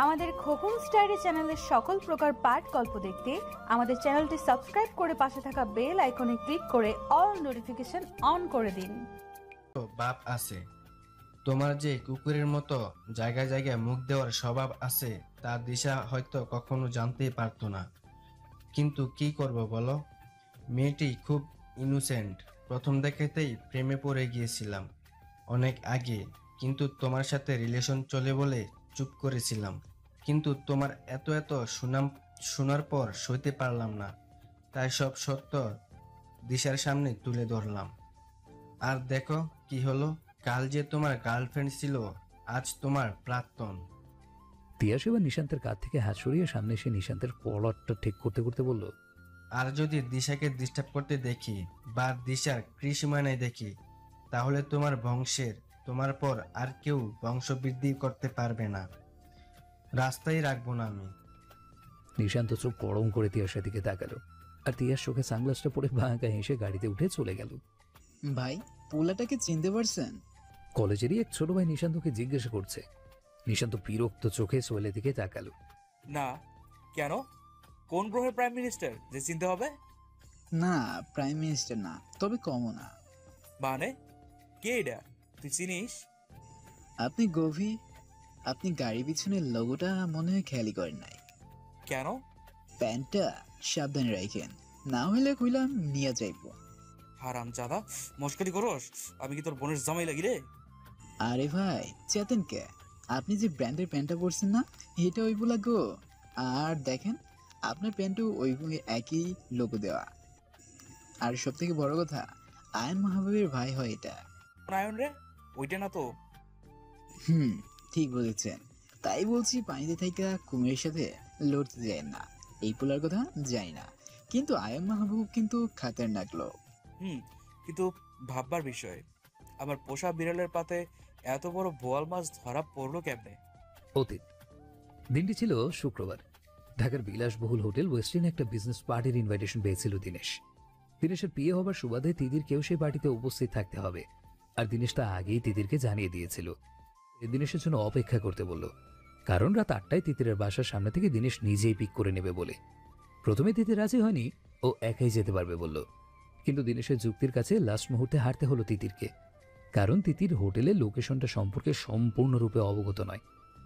আমাদের খোকন স্টাইরি চ্যানেলের সকল প্রকার পাঠ গল্প দেখতে আমাদের চ্যানেলটি সাবস্ক্রাইব করে পাশে থাকা বেল আইকনে ক্লিক করে অল নোটিফিকেশন অন করে দিন। বাপ আছে, তোমার যে কুকুরের মতো জায়গায় জায়গায় মুখ দেওয়ার স্বভাব আছে তা দিশা হয়তো কখনো জানতেই পারতো না। কিন্তু কি করব বলো, মেয়েটি খুব ইনোসেন্ট। প্রথম দেখাতেই প্রেমে পড়ে গিয়েছিলাম অনেক আগে, কিন্তু তোমার সাথে রিলেশন চলে বলে চুপ করেছিলাম। কিন্তু তোমার এত এত সুনাম শোনার পর সইতে পারলাম না, তাই সব সত্য দিশার সামনে তুলে ধরলাম। আর দেখো কি হলো, কাল যে তোমার গার্লফ্রেন্ড ছিল আজ তোমার প্রাক্তন। তিয়াস এবার নিশান্তের কাছ থেকে হাত সরিয়ে সামনে এসে নিশান্তের কলারটা ঠিক করতে করতে বলল, আর যদি দিশাকে ডিস্টার্ব করতে দেখি বা দিশার কৃষিমানায় দেখি, তাহলে তোমার বংশের তোমার পর আর কেউ বংশবৃদ্ধি করতে পারবে না, রাস্তায় রাখবো না আমি। নিশান্ত চোখ গরম করে তিয়াসের দিকে তাকালো, আর তিয়াস চোখে সানগ্লাসটা পরে বাঁকা হেসে গাড়িতে উঠে চলে গেল। ভাই, পোলাটাকে চিনতে পারছেন? কলেজেরই এক ছোট ভাই নিশান্তকে জিজ্ঞাসা করছে। নিশান্ত বিরক্ত চোখে সোহেলের দিকে তাকালো। না, কেন? কোন গ্রহের প্রাইম মিনিস্টার যে চিনতে হবে? না, প্রাইম মিনিস্টার না, তবে কমও না। মানে কে এটা, তুই চিনিস? আপনি গভীর, আপনি গাড়ি পিছনের লোগোটা মনে হয় খেয়ালই করেন নাই। কেন? প্যান্টটা সাবধানে রাখেন, না হলে কইলাম নিয়ে যাইব। হারাম জাদা, মস্করি করস? আমি কি তোর বোনের জামাই লাগি রে? আরে ভাই, চেতেন কে? আপনি যে ব্র্যান্ডের প্যান্টটা পরছেন না, এটা ওইগুলা গো। আর দেখেন, আপনার প্যান্টও ওই একই লোগো দেওয়া। আর সব থেকে বড় কথা, আয়ন মাহবুবের ভাই হয় এটা। নায়ন রে, ওইটা না তো? ঠিক বলেছেন। তাই বলছি, পানিতে থাকা কুমিরের সাথে লড়তে যায় না। এই পোলার কথা জানি না, কিন্তু আয়ন মাহবুব কিন্তু খাতারনাক লোক। কিন্তু ভাববার বিষয়, আমার পোষা বিড়ালের পাতে এত বড় বোয়াল মাছ ধরা পড়লো কেমনে? অতীত দিনটি ছিল শুক্রবার। ঢাকার বিলাসবহুল হোটেল ওয়েস্টিনে একটা বিজনেস পার্টির ইনভাইটেশন পেয়েছিল দিনেশ। দিনেশের বিয়ে হবার সুবাদে তিতির কেউ সেই পার্টিতে উপস্থিত থাকতে হবে, আর দিনেশ তা আগেই তিতিরকে জানিয়ে দিয়েছিল। দিনেশের জন্য অপেক্ষা করতে বলল, কারণ রাত 8টায় তিতিরের বাসার সামনে থেকে দিনেশ নিজেই পিক করে নেবে বলে। প্রথমে তিতির রাজি হয়নি, ও একাই যেতে পারবে বলল। কিন্তু দিনেশের যুক্তির কাছে লাস্ট মুহূর্তে হারতে হলো তিতিরকে, কারণ তিতির হোটেলের লোকেশনটা সম্পর্কে সম্পূর্ণরূপে অবগত নয়।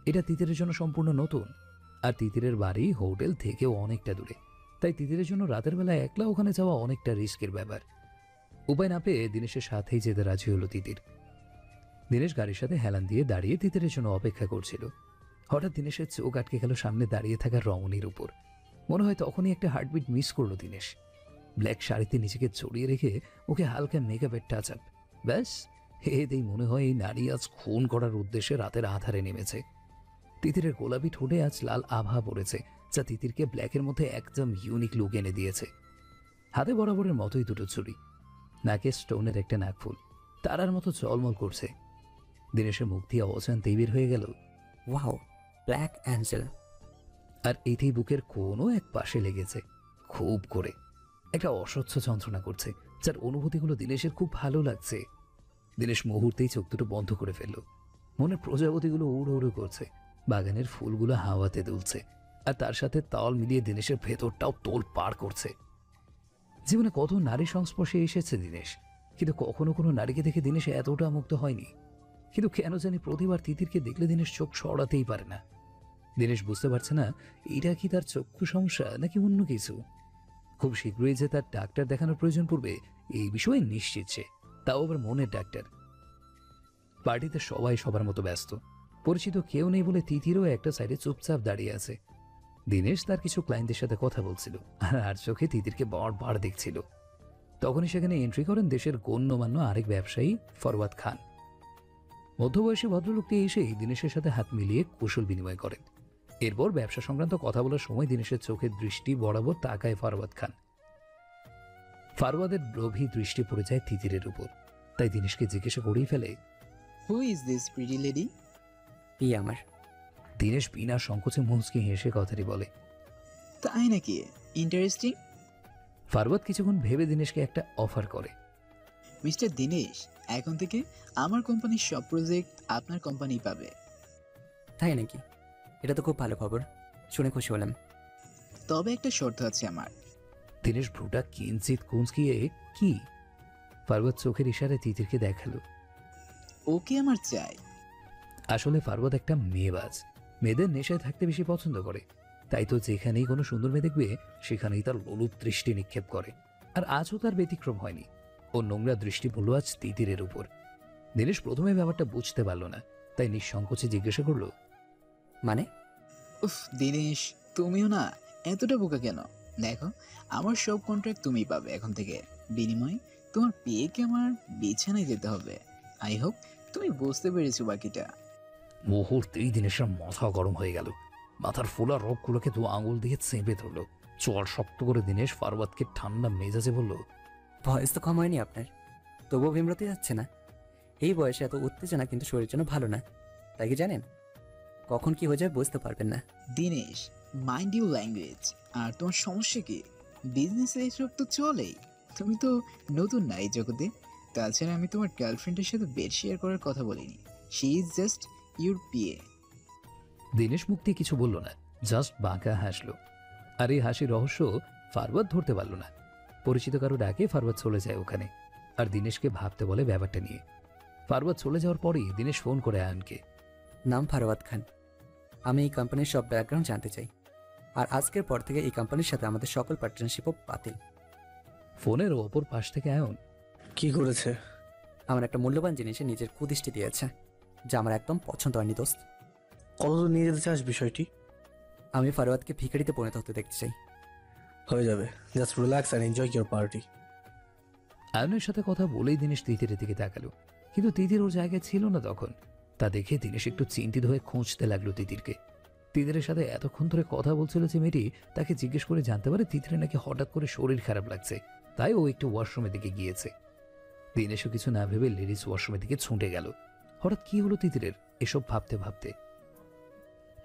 এটা তিতিরের জন্য সম্পূর্ণ নতুন, আর তিতিরের বাড়ি হোটেল থেকেও অনেকটা দূরে। তাই তিতিরের জন্য রাতের বেলা একলা ওখানে যাওয়া অনেকটা রিস্কের ব্যাপার। উপায় না পেয়ে দিনেশের সাথেই যেতে রাজি হলো তিতির। দিনেশ গাড়ির সাথে হেলান দিয়ে দাঁড়িয়ে তিতিরের জন্য অপেক্ষা করছিল। হঠাৎ দিনেশের চোখ আটকে গেল সামনে দাঁড়িয়ে থাকা রমণীর উপর। মনে হয় তখনই একটা হার্টবিট মিস করলো দিনেশ। ব্ল্যাক শাড়িতে নিজেকে জড়িয়ে রেখে ওকে হালকা মেকআপের টাচ আপ, ব্যাস এতেই মনে হয় এই নারী আজ খুন করার উদ্দেশ্যে রাতের আধারে নেমেছে। তিতিরের গোলাপি ঠোঁটে আজ লাল আভা পড়েছে, যা তিতিরকে ব্ল্যাকের মধ্যে একদম ইউনিক লুক এনে দিয়েছে। হাতে বরাবরের মতোই দুটো চুড়ি, নাকে স্টোনের একটা নাকফুল, তারার মতো ঝলমল করছে। দিনেশের মুখ দিয়ে অজান্তেই বের হয়ে গেল, ওয়াও, ব্ল্যাক অ্যাঞ্জেল। আর এতেই বুকের কোনো এক পাশে লেগেছে খুব করে। একটা অসহ্য যন্ত্রণা করছে, যার অনুভূতিগুলো দিনেশের খুব ভালো লাগছে। দিনেশ মুহূর্তেই চোখ দুটো বন্ধ করে ফেলল। মনের প্রজাপতিগুলো উড়ো উড়ো করছে, বাগানের ফুলগুলো হাওয়াতে দুলছে, আর তার সাথে তাল মিলিয়ে দিনেশের ভেতরটাও তোল পার করছে। জীবনে কত নারী সংস্পর্শে এসেছে দিনেশ, কিন্তু কখনো কোনো নারীকে দেখে দিনেশ এতটা মুগ্ধ হয়নি। কিন্তু কেন জানি প্রতিবার তিতিরকে দেখলে দিনেশ চোখ সরাতেই পারে না। দিনেশ বুঝতে পারছে না এটা কি তার চক্ষু সমস্যা নাকি অন্য কিছু। খুব শীঘ্রই যে তার ডাক্তার দেখানোর প্রয়োজন পড়বে এই বিষয়ে নিশ্চিত সে, তাও আবার মনের ডাক্তার। পার্টিতে সবাই সবার মতো ব্যস্ত, পরিচিত কেউ নেই বলে তিতিরও একটা সাইডে চুপচাপ দাঁড়িয়ে আছে। দিনেশ তার কিছু ক্লায়েন্টদের সাথে কথা বলছিল, আর চোখে তিতিরকে বারবার দেখছিল। তখনই সেখানে এন্ট্রি করেন দেশের গণ্যমান্য আরেক ব্যবসায়ী ফরওয়াদ খান। মধ্যবয়সী ভদ্রলোকটি এসেই দিনেশের সাথে হাত মিলিয়ে কুশল বিনিময় করেন। এরপর ব্যবসা সংক্রান্ত কথা বলার সময় দিনেশের চোখের দৃষ্টি বরাবর তাকায় ফরওয়াদ খান। ফরওয়াদের লোভী দৃষ্টি পড়ে যায় তিতিরের উপর, তাই দিনেশকে জিজ্ঞাসা করেই ফেলে, who is this pretty lady? কি আমার? দিনেশ বিনা সংকোচে মুচকি হেসে কথাটি বলে, তাই নাকি? ইন্টারেস্টিং। ফরওয়াদ কিছুক্ষণ ভেবে দিনেশকে একটা অফার করে, মিস্টার দিনেশ, এখন থেকে আমার কোম্পানির সব প্রজেক্ট আপনার কোম্পানি পাবে। তাই নাকি? এটা তো খুব ভালো খবর, শুনে খুশি হলাম। তবে একটা শর্ত আছে আমার। দিনেশ ভ্রুটা কিঞ্চিত কুঁচকিয়ে কি? ফারওয়াদ চোখের ইশারায় তিতিরকে দেখালো। ওকে আমার চাই। আসলে ফারওয়াদ একটা মেয়েবাজ, মেয়েদের নেশায় থাকতে বেশি পছন্দ করে। তাই তো যেখানেই কোনো সুন্দর মেয়ে দেখবে সেখানেই তার লোলুপ দৃষ্টি নিক্ষেপ করে। আর আজও তার ব্যতিক্রম হয়নি। ও নোংরা দৃষ্টি পড়ল আজ তিতিরের উপর। দিনেশ প্রথমে ব্যাপারটা বুঝতে পারল না, তাই নিঃসংকোচে জিজ্ঞাসা করলো, মানে? উফ দিনেশ, তুমিও না এতটা বোকা কেন? দেখো, আমার সব কন্ট্রাক্ট তুমিই পাবে এখন থেকে। বিনিময়ে তোমার বিয়েকে আমার বিছানায় যেতে হবে। আই হোপ তুমি বুঝতে পেরেছো বাকিটা। মুহূর্তেই দিনেশের মাথা গরম হয়ে গেল। মাথার ফোলা রগগুলোকে দু আঙুল দিয়ে চেপে ধরল। চোয়াল শক্ত করে দিনেশ ফারওয়াদকে ঠান্ডা মেজাজে বলল, বয়স তো কম হয়নি আপনার, তবুও ভীমরতি যাচ্ছে না। এই বয়সে এত উত্তেজনা কিন্তু শরীরের জন্য ভালো না, তাই কি জানেন? কখন কি হয়ে যায় বুঝতে পারবেন না। Dinesh, mind you language. আর তোমার সমস্যা কি? বিজনেসে এইসব তো চলেই। তুমি তো নতুন না এই জগতে। তাছাড়া আমি তোমার গার্লফ্রেন্ডের সাথে বেড শেয়ার করার কথা বলিনি। She is just your PA. Dinesh মুখ দিয়ে কিছু বলল না, জাস্ট বাঁকা হাসলো। আর এই হাসির রহস্য ফারওয়াদ ধরতে পারল না। পরিচিত কারো ডাকে ফারওয়াদ চলে যায় ওখানে, আর দিনেশকে ভাবতে বলে ব্যাপারটা নিয়ে। ফারওয়াদ চলে যাওয়ার পরেই দিনেশ ফোন করে আয়নকে। নাম ফারওয়াদ খান, আমি এই কোম্পানির সব ব্যাকগ্রাউন্ড জানতে চাই। আর আজকের পর থেকে এই কোম্পানির সাথে আমাদের সকল পার্টনারশিপও বাতিল। ফোনের ওপর পাশ থেকে আয়ন, কি করেছে? আমার একটা মূল্যবান জিনিসে নিজের কুদৃষ্টি দিয়েছে, যা আমার একদম পছন্দ হয়নি দোস্ত। কতদূর নিয়ে যেতে চাস বিষয়টি? আমি ফারওয়াদকে ভিখারিতে পরিণত হতে দেখতে চাই। হয়ে যাবে, just relax and enjoy your party. আয়নের সাথে কথা বলেই দিনেশ তিতিরের দিকে তাকালো, কিন্তু তিতির ওর জায়গায় ছিল না তখন। তা দেখে দিনেশ একটু চিন্তিত হয়ে খুঁজতে লাগলো তিতিরকে। তিতিরের সাথে এতক্ষণ ধরে কথা বলছিল যে মেয়েটি, তাকে জিজ্ঞেস করে জানতে পারে তিতিরের নাকি হঠাৎ করে শরীর খারাপ লাগছে, তাই ও একটু ওয়াশরুমের দিকে গিয়েছে। দিনেশও কিছু না ভেবে লেডিস ওয়াশরুমের দিকে ছুটে গেল। হঠাৎ কি হলো তিতিরের এসব ভাবতে ভাবতে।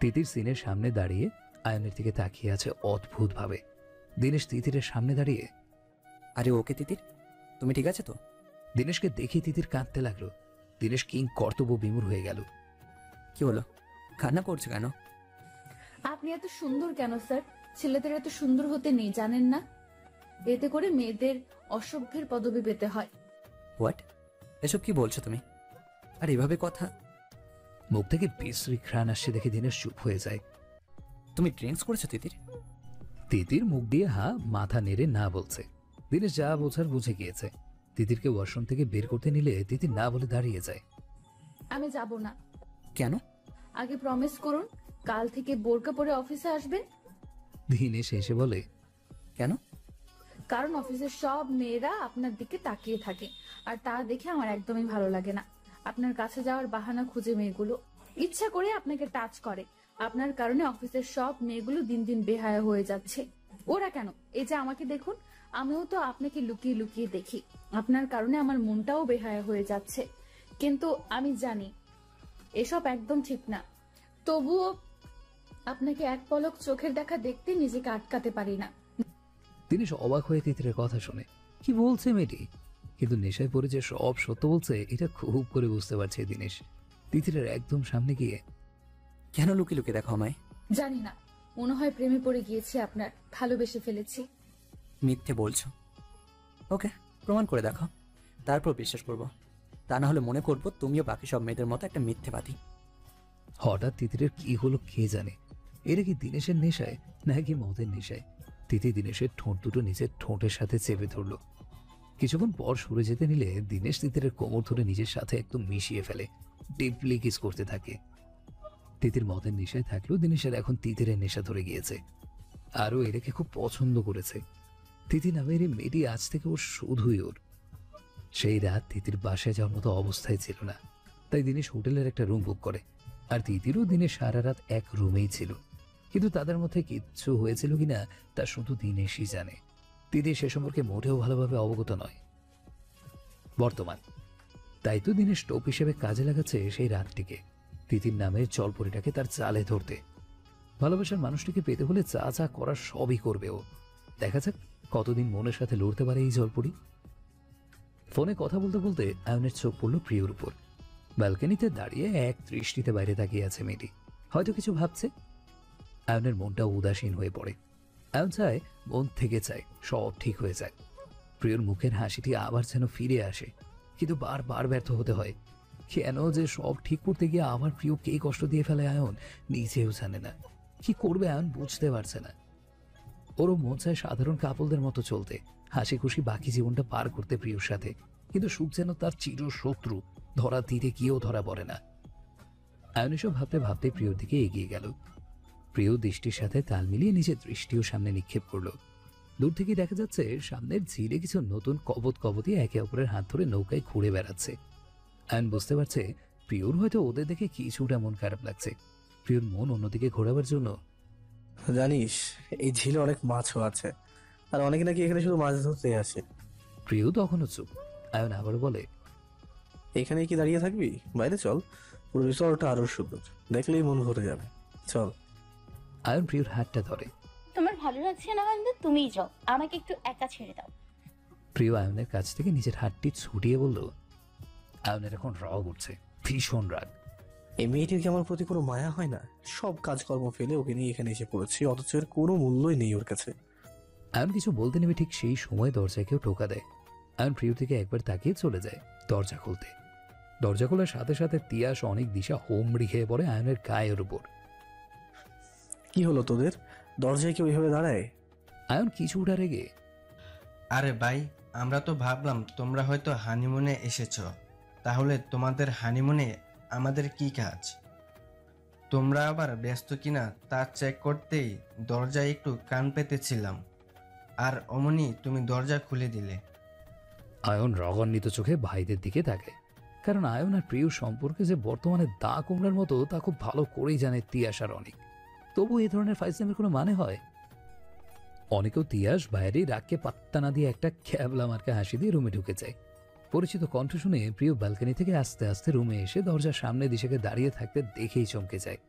তিতির সিনের সামনে দাঁড়িয়ে আয়নের দিকে তাকিয়ে আছে অদ্ভুত ভাবে। দিনেশ তিতিরের সামনে দাঁড়িয়ে, আরে ওকে তিতির, তুমি ঠিক আছে তো? দিনেশকে দেখে তিতির কাঁদতে লাগলো। দিনেশ কিং কর্তব্য বিমূঢ় হয়ে গেল। কি হলো, কান্না করছো কেন? আপনি এত সুন্দর কেন স্যার? ছেলেদের এত সুন্দর হতে নেই জানেন না? এতে করে মেয়েদের অসভ্যের পদবি পেতে হয়। হোয়াট? এসব কি বলছো তুমি? আর এভাবে কথা? মুখ থেকে বিশ্রী ঘ্রাণ আসছে দেখে দিনেশ চুপ হয়ে যায়। তুমি ড্রিঙ্কস করেছো তিতির? তিতির মুখ দিয়ে মাথা নেড়ে না বলছে। দিনেশ যা বোঝার বুঝে গিয়েছে। তিতিরকে ওয়াশরুম থেকে বের করতে নিলে তিতির না বলে দাঁড়িয়ে যায়। আমি যাব না। কেন? আগে প্রমিস করুন কাল থেকে বোরকা পরে অফিসে আসবেন। দিনেশ এসে বলে, কেন? কারণ অফিসের সব মেয়েরা আপনার দিকে তাকিয়ে থাকে, আর তা দেখে আমার একদমই ভালো লাগে না। আপনার কাছে যাওয়ার বাহানা খুঁজে মেয়েগুলো ইচ্ছা করে আপনাকে টাচ করে। আপনার কারণে অফিসের সব মেয়েগুলো দিন দিন বেহায়া হয়ে যাচ্ছে। ওরা কেন, এই যে আমাকে দেখুন, আমিও তো আপনাকে লুকিয়ে লুকিয়ে দেখি। আপনার কারণে আমার মনটাও বেহায়া হয়ে যাচ্ছে। কিন্তু আমি জানি এসব একদম ঠিক না। তবুও আপনাকে এক পলক চোখের দেখা দেখতে নিজেকে আটকাতে পারি না। দিনেশ অবাক হয়ে তিতিরের কথা শুনে, কি বলছে মেয়েটি? কিন্তু নেশায় পড়ে যে সব সত্য বলছে এটা খুব করে বুঝতে পারছে দিনেশ। তিতিরের একদম সামনে গিয়ে, কেন লুকিয়ে লুকিয়ে দেখো আমায়? জানি না, মনে হয় প্রেমে পড়ে গিয়েছি, আপনার ভালোবেসে ফেলেছি। মিথ্যে বলছো। ওকে, প্রমাণ করে দেখো, তারপর বিশ্বাস করবো। তা না হলে মনে করবো তুমিও বাকি সব মেয়েদের মতো একটা মিথ্যেবাদী। হঠাৎ তিতিরের কি হলো কে জানে। এরা কি দিনেশের নেশায় নাকি মদের নেশায়? তিতি দিনেশের ঠোঁট দুটো নিজের ঠোঁটের সাথে চেপে ধরল। কিছুক্ষণ পর সরে যেতে নিলে দিনেশ তিতিরের কোমর ধরে নিজের সাথে একদম মিশিয়ে ফেলে, ডিপলি কিস করতে থাকে। তিতির মদের নেশায় থাকলেও দিনেশের এখন তিতিরের নেশা ধরে গিয়েছে। আরও এটাকে খুব পছন্দ করেছে। তিতি নামের এই মেয়েটি আজ থেকে ওর শুধুই ওর। সেই রাত তিতির বাসায় যাওয়ার মতো অবস্থায় ছিল না, তাই দিনেশ হোটেলের একটা রুম বুক করে। আর তিতিরও দিনে সারা রাত এক রুমেই ছিল। কিন্তু তাদের মধ্যে কিচ্ছু হয়েছিল কিনা তা শুধু দিনেশই জানে। তিতির সে সম্পর্কে মোটেও ভালোভাবে অবগত নয় বর্তমান। তাই তো দিনেশ টোপ হিসেবে কাজে লাগাচ্ছে সেই রাতটিকে, তিতির নামের জলপরিটাকে তার চালে ধরতে। ভালোবাসার মানুষটিকে পেতে হলে যা যা করার সবই করবে ও। দেখা যাক কতদিন মনের সাথে লড়তে পারে এই জলপরি। ফোনে কথা বলতে বলতে আয়নের চোখ পড়ল প্রিয়র উপর। ব্যালকনিতে দাঁড়িয়ে এক দৃষ্টিতে বাইরে তাকিয়ে আছে মেয়েটি। হয়তো কিছু ভাবছে। আয়নের মনটা উদাসীন হয়ে পড়ে। আয়ন চায়, মন থেকে চায় সব ঠিক হয়ে যায়, প্রিয়র মুখের হাসিটি আবার যেন ফিরে আসে, কিন্তু বারবার ব্যর্থ হতে হয়। কেন যে সব ঠিক করতে গিয়ে আবার প্রিয়কে কষ্ট দিয়ে ফেলে আয়ন নিজেও জানে না। কি করবে আয়ন বুঝতে পারছে না। ওরও মন চায় সাধারণ কাপলদের মতো চলতে, হাসি খুশি বাকি জীবনটা পার করতে প্রিয়র সাথে, কিন্তু সুখ যেন তার চির শত্রু, ধরা দিতে গিয়েও ধরা পড়ে না। আয়ন এসব ভাবতে ভাবতে প্রিয়র দিকে এগিয়ে গেল। প্রিয় দৃষ্টির সাথে তাল মিলিয়ে নিজের দৃষ্টিও সামনে নিক্ষেপ করলো। দূর থেকে দেখা যাচ্ছে সামনের ঝিলে কিছু নতুন কবতী একে অপরের হাত ধরে নৌকায় ঘুরে বেড়াচ্ছে। আয়ন বুঝতে পারছে প্রিয়র হয়তো ওদের দেখে কিছুটা মন খারাপ লাগছে। প্রিয়র মন অন্যদিকে ঘোরাবার জন্য, জানিস এই ঝিলে অনেক মাছও আছে, আর অনেকে নাকি এখানে শুধু মাছ ধরতে আসে। প্রিয় তখনও চুপ। আয়ন আবার বলে, এখানে কি দাঁড়িয়ে থাকবি? বাইরে চল, পুরো রিসর্টটা আরো সুন্দর, দেখলেই মন ভরে যাবে, চল। আয়ন প্রিয়র হাতটা ধরে। তোমার ভালো লাগছে না মানে তুমিই যাও, আমাকে একটু একা ছেড়ে দাও। প্রিয় আয়নের কাছ থেকে নিজের হাতটি ছুটিয়ে বলল। আয়নের এখন রাগ উঠছে, ভীষণ রাগ। এই মেয়েটির কি আমার প্রতি কোনো মায়া হয় না? সব কাজকর্ম ফেলে ওকে নিয়ে এখানে এসে পড়েছি, অথচ এর কোনো মূল্যই নেই ওর কাছে। আয়ন কিছু বলতে নেবে ঠিক সেই সময় দরজায় কেউ টোকা দেয়। আয়ন প্রিয় থেকে একবার তাকিয়ে চলে যায় দরজা খুলতে। দরজা খোলার সাথে সাথে তিয়াস অনেক দিশা হোমড়ি খেয়ে পড়ে আয়নের গায়ের উপর। কি হলো তোদের? দরজায় কি ওইভাবে দাঁড়ায়? আয়ন কিছুটা রেগে, আরে ভাই, আমরা তো ভাবলাম তোমরা হয়তো হানিমুনে এসেছ, তাহলে তোমাদের হানিমুনে আমাদের কি কাজ? তোমরা আবার ব্যস্ত কিনা তা চেক করতেই দরজায় একটু কান পেতেছিলাম, আর অমনি তুমি দরজা খুলে দিলে। আয়ন রাগান্বিত চোখে ভাইদের দিকে তাকায়, কারণ আয়ন আর প্রিয় সম্পর্কে যে বর্তমানে দা কুমড়ার মতো তা খুব ভালো করেই জানে তিয়াস আর অনেক। তবু এই ধরনের ফাইজলামের কোনো মানে হয়? অনেকেও তিয়াস বাইরে রাগকে পাত্তা না দিয়ে একটা ক্যাবলা মার্কা হাসি দিয়ে রুমে ঢুকে যায়। পরিচিত কণ্ঠ শুনে প্রিয় ব্যালকনি থেকে আস্তে আস্তে রুমে এসে দরজার সামনে দিশাকে দাঁড়িয়ে থাকতে দেখেই চমকে যায়,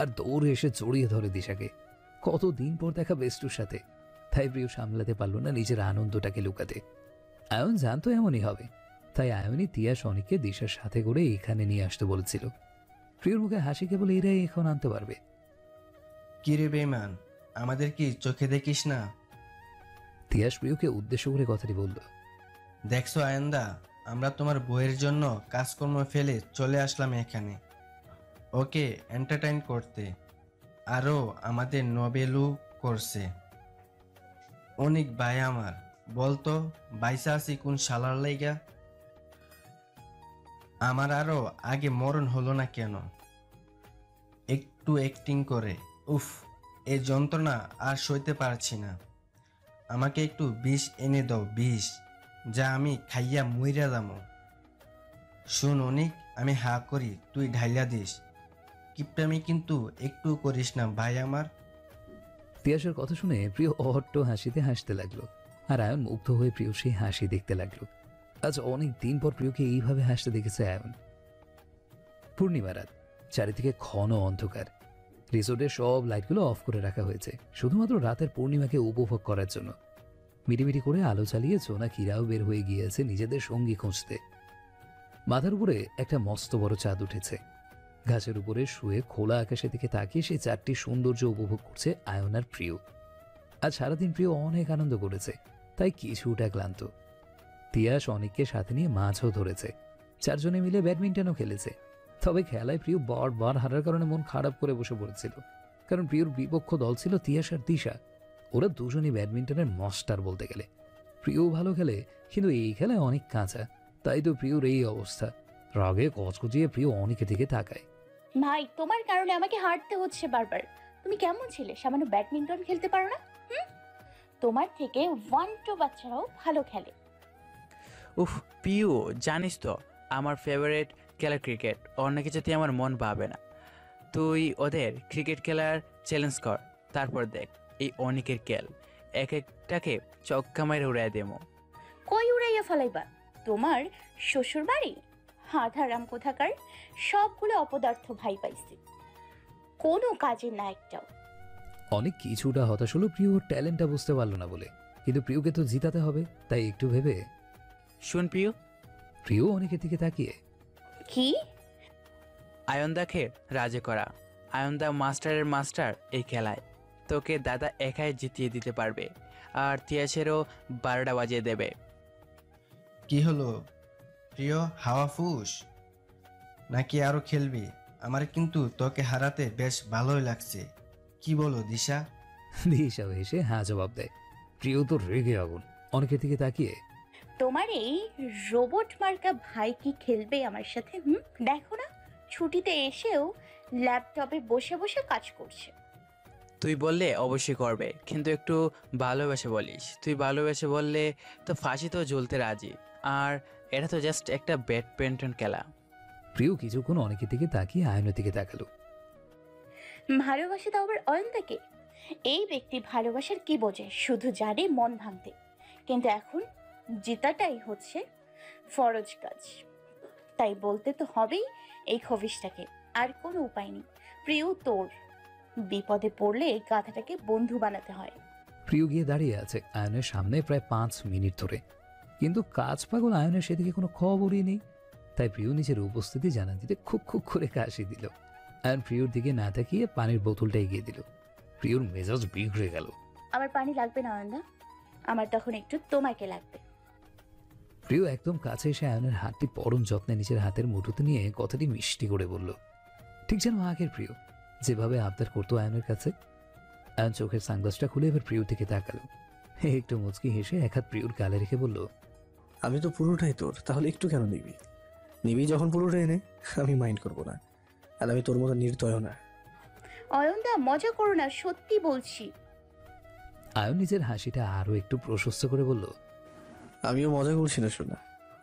আর দৌড়ে এসে জড়িয়ে ধরে দিশাকে। কতদিন পর দেখা বেস্টুর সাথে, তাই প্রিয় সামলাতে পারল না নিজের আনন্দটাকে লুকাতে। আয়ন জানতো এমনই হবে, তাই আয়নই তিয়াস অনেককে দিশার সাথে করে এখানে নিয়ে আসতে বলেছিল। প্রিয়র মুখে হাসি কেবল এরাই এখন আনতে পারবে। কি রে বেমান, আমাদের কি চোখে দেখিস না? তিয়াস প্রিয়কে উদ্দেশ্য করে কথাটি বলল। দেখছো আয়ন্দা, আমরা তোমার বইয়ের জন্য কাজকর্ম ফেলে চলে আসলাম এখানে ওকে এন্টারটেইন করতে, আরও আমাদের নবেলু করছে। অনেক ভাই আমার, বলতো বাইসা আছি কোন শালার লাইগা? আমার আরো আগে মরণ হলো না কেন? একটু অ্যাক্টিং করে উফ, এই যন্ত্রণা আর সইতে পারছি না। আমাকে একটু বিষ এনে দাও, বিষ, যা আমি খাইয়া মইরা যামো। শুন অনিক, আমি হা করি, তুই ঢাইলা দিস। কিপটামি কিন্তু একটু করিস না ভাই আমার। তিয়াসের কথা শুনে প্রিয় অহট্ট হাসিতে হাসতে লাগলো, আর আয়ন মুগ্ধ হয়ে প্রিয় সেই হাসি দেখতে লাগলো। আজ অনেক দিন পর প্রিয়কে এইভাবে হাসতে দেখেছে আয়ন। পূর্ণিমা রাত, চারিদিকে ঘন অন্ধকার। রিসোর্টের সব লাইটগুলো অফ করে রাখা হয়েছে শুধুমাত্র রাতের পূর্ণিমাকে উপভোগ করার জন্য। মিটিমিটি করে আলো চালিয়ে জোনাকিরাও বের হয়ে গিয়েছে নিজেদের সঙ্গী খুঁজতে। মাথার উপরে একটা মস্ত বড় চাঁদ উঠেছে। গাছের উপরে শুয়ে খোলা আকাশের দিকে তাকিয়ে সেই চাঁদটির সৌন্দর্য উপভোগ করছে আয়ন আর প্রিয়। আজ সারাদিন প্রিয় অনেক আনন্দ করেছে, তাই কিছুটা ক্লান্ত। তিয়াস অনেককে সাথে নিয়ে মাছও ধরেছে, চারজনে মিলে ব্যাডমিন্টনও খেলেছে। তবে খেলায় প্রিয় বারবার হারার কারণে মন খারাপ করে বসে পড়েছিল, কারণ প্রিয়র বিপক্ষ দল ছিল তিয়াস আর দিশা। ওরা দুজনই ব্যাডমিন্টনের মাস্টার বলতে গেলে। প্রিয়ও ভালো খেলে, কিন্তু এই খেলায় অনেক কাঁচা, তাই তো প্রিয়র এই অবস্থা। রাগে কচকচিয়ে প্রিয় অনেকের দিকে তাকায়। ভাই, তোমার কারণে আমাকে হারতে হচ্ছে বারবার। তুমি কেমন ছেলে, সামান্য ব্যাডমিন্টন খেলতে পারো না? তোমার থেকে 1-2 বাচ্চারাও ভালো খেলে। উফ পিউ, জানিস তো আমার ফেভারিট খেলা ক্রিকেট, অন্য কিছুতে আমার মন ভাবে না। তুই ওদের ক্রিকেট খেলার চ্যালেঞ্জ কর, তারপর দেখ এই অনেকের খেল, এক একটাকে চক্কা মাইরে উড়াই দেবো। কই উড়াইয়া ফেলাইবা? তোমার শ্বশুর বাড়ি? হাধারাম কোথাকার, সবগুলো অপদার্থ ভাই পাইছি, কোনো কাজের না একটাও। অনেক কিছুটা হতাশ হলো প্রিয় ওর ট্যালেন্টটা বুঝতে পারলো না বলে, কিন্তু প্রিয়কে তো জিতাতে হবে, তাই একটু ভেবে শুন পিউ। প্রিয় অনেকের দিকে তাকিয়ে, কি? আয়ন্দাকে রাজি করা, আয়ন দা মাস্টারের মাস্টার এই খেলায়। তোকে দাদা একাই জিতিয়ে দিতে পারবে, আর তিয়াসেরও 12টা বাজিয়ে দেবে। কি হলো প্রিয়, হাওয়া ফুস নাকি আরো খেলবি? আমার কিন্তু তোকে হারাতে বেশ ভালোই লাগছে, কি বলো দিশা? দিশা এসে হ্যাঁ জবাব দেয়। প্রিয় তো রেগে আগুন, অনেকের দিকে তাকিয়ে। তোমার এই রোবট মার্কা ভাই কি খেলবে আমার সাথে? দেখো না, ছুটিতে এসেও ল্যাপটপে বসে বসে কাজ করছে। তুই বললে অবশ্যই করবে, কিন্তু একটু ভালোবেসে বলিস। তুই ভালোবেসে বললে তো ফাঁসিতেও ঝুলতে রাজি। আর এটা তো জাস্ট একটা ব্যাডমিন্টন খেলা। প্রিয় কিছুক্ষণ অনেকের দিকে তাকিয়ে আয়নের দিকে তাকালো। ভালোবাসে তাও আবার অয়ন্তাকে? এই ব্যক্তি ভালোবাসার কি বোঝে, শুধু জানে মন ভাঙতে। কিন্তু এখন জেতাটাই হচ্ছে ফরজ কাজ, তাই বলতে তো হবেই এই খবিসটাকে। আর কোনো উপায় নেই। প্রিয়, তোর বিপদে পড়লে গাধাটাকে বন্ধু বানাতে হয়। প্রিয় গিয়ে দাঁড়িয়ে আছে আয়নের সামনে প্রায় 5 মিনিট ধরে, কিন্তু কাজ পাগল আয়নের সেদিকে কোনো খবরই নেই। তাই প্রিয় নিজের উপস্থিতি জানান দিতে খুব খুব করে কাশি দিল। আয়ন প্রিয়র দিকে না তাকিয়ে পানির বোতলটা এগিয়ে দিল। প্রিয়র মেজাজ বিগড়ে গেল। আমার পানি লাগবে না অয়ন্দা, আমার তখন একটু তোমাকে লাগবে। প্রিয় একদম কাছে এসে আয়নের হাতটি পরম যত্নে নিজের হাতের মুঠোতে নিয়ে কথাটি মিষ্টি করে বলল, ঠিক যেন আগের প্রিয় যেভাবে আবদার করতো আয়নের কাছে। আয়ন চোখের সানগ্লাসটা খুলে এবার প্রিয়র দিকে তাকালো। একটু মুচকি হেসে এক হাত প্রিয়র গালে রেখে বলল, আমি তো পুরোটাই তোর, তাহলে একটু কেন নিবি? নিবি যখন পুরোটাই এনে, আমি মাইন্ড করবো না। আর আমি তোর মতো নির্দয় না। অয়ন্দা মজা করো না, সত্যি বলছি। আয়ন নিজের হাসিটা আরো একটু প্রশস্ত করে বলল, আমিও মজা করছি না শোনা,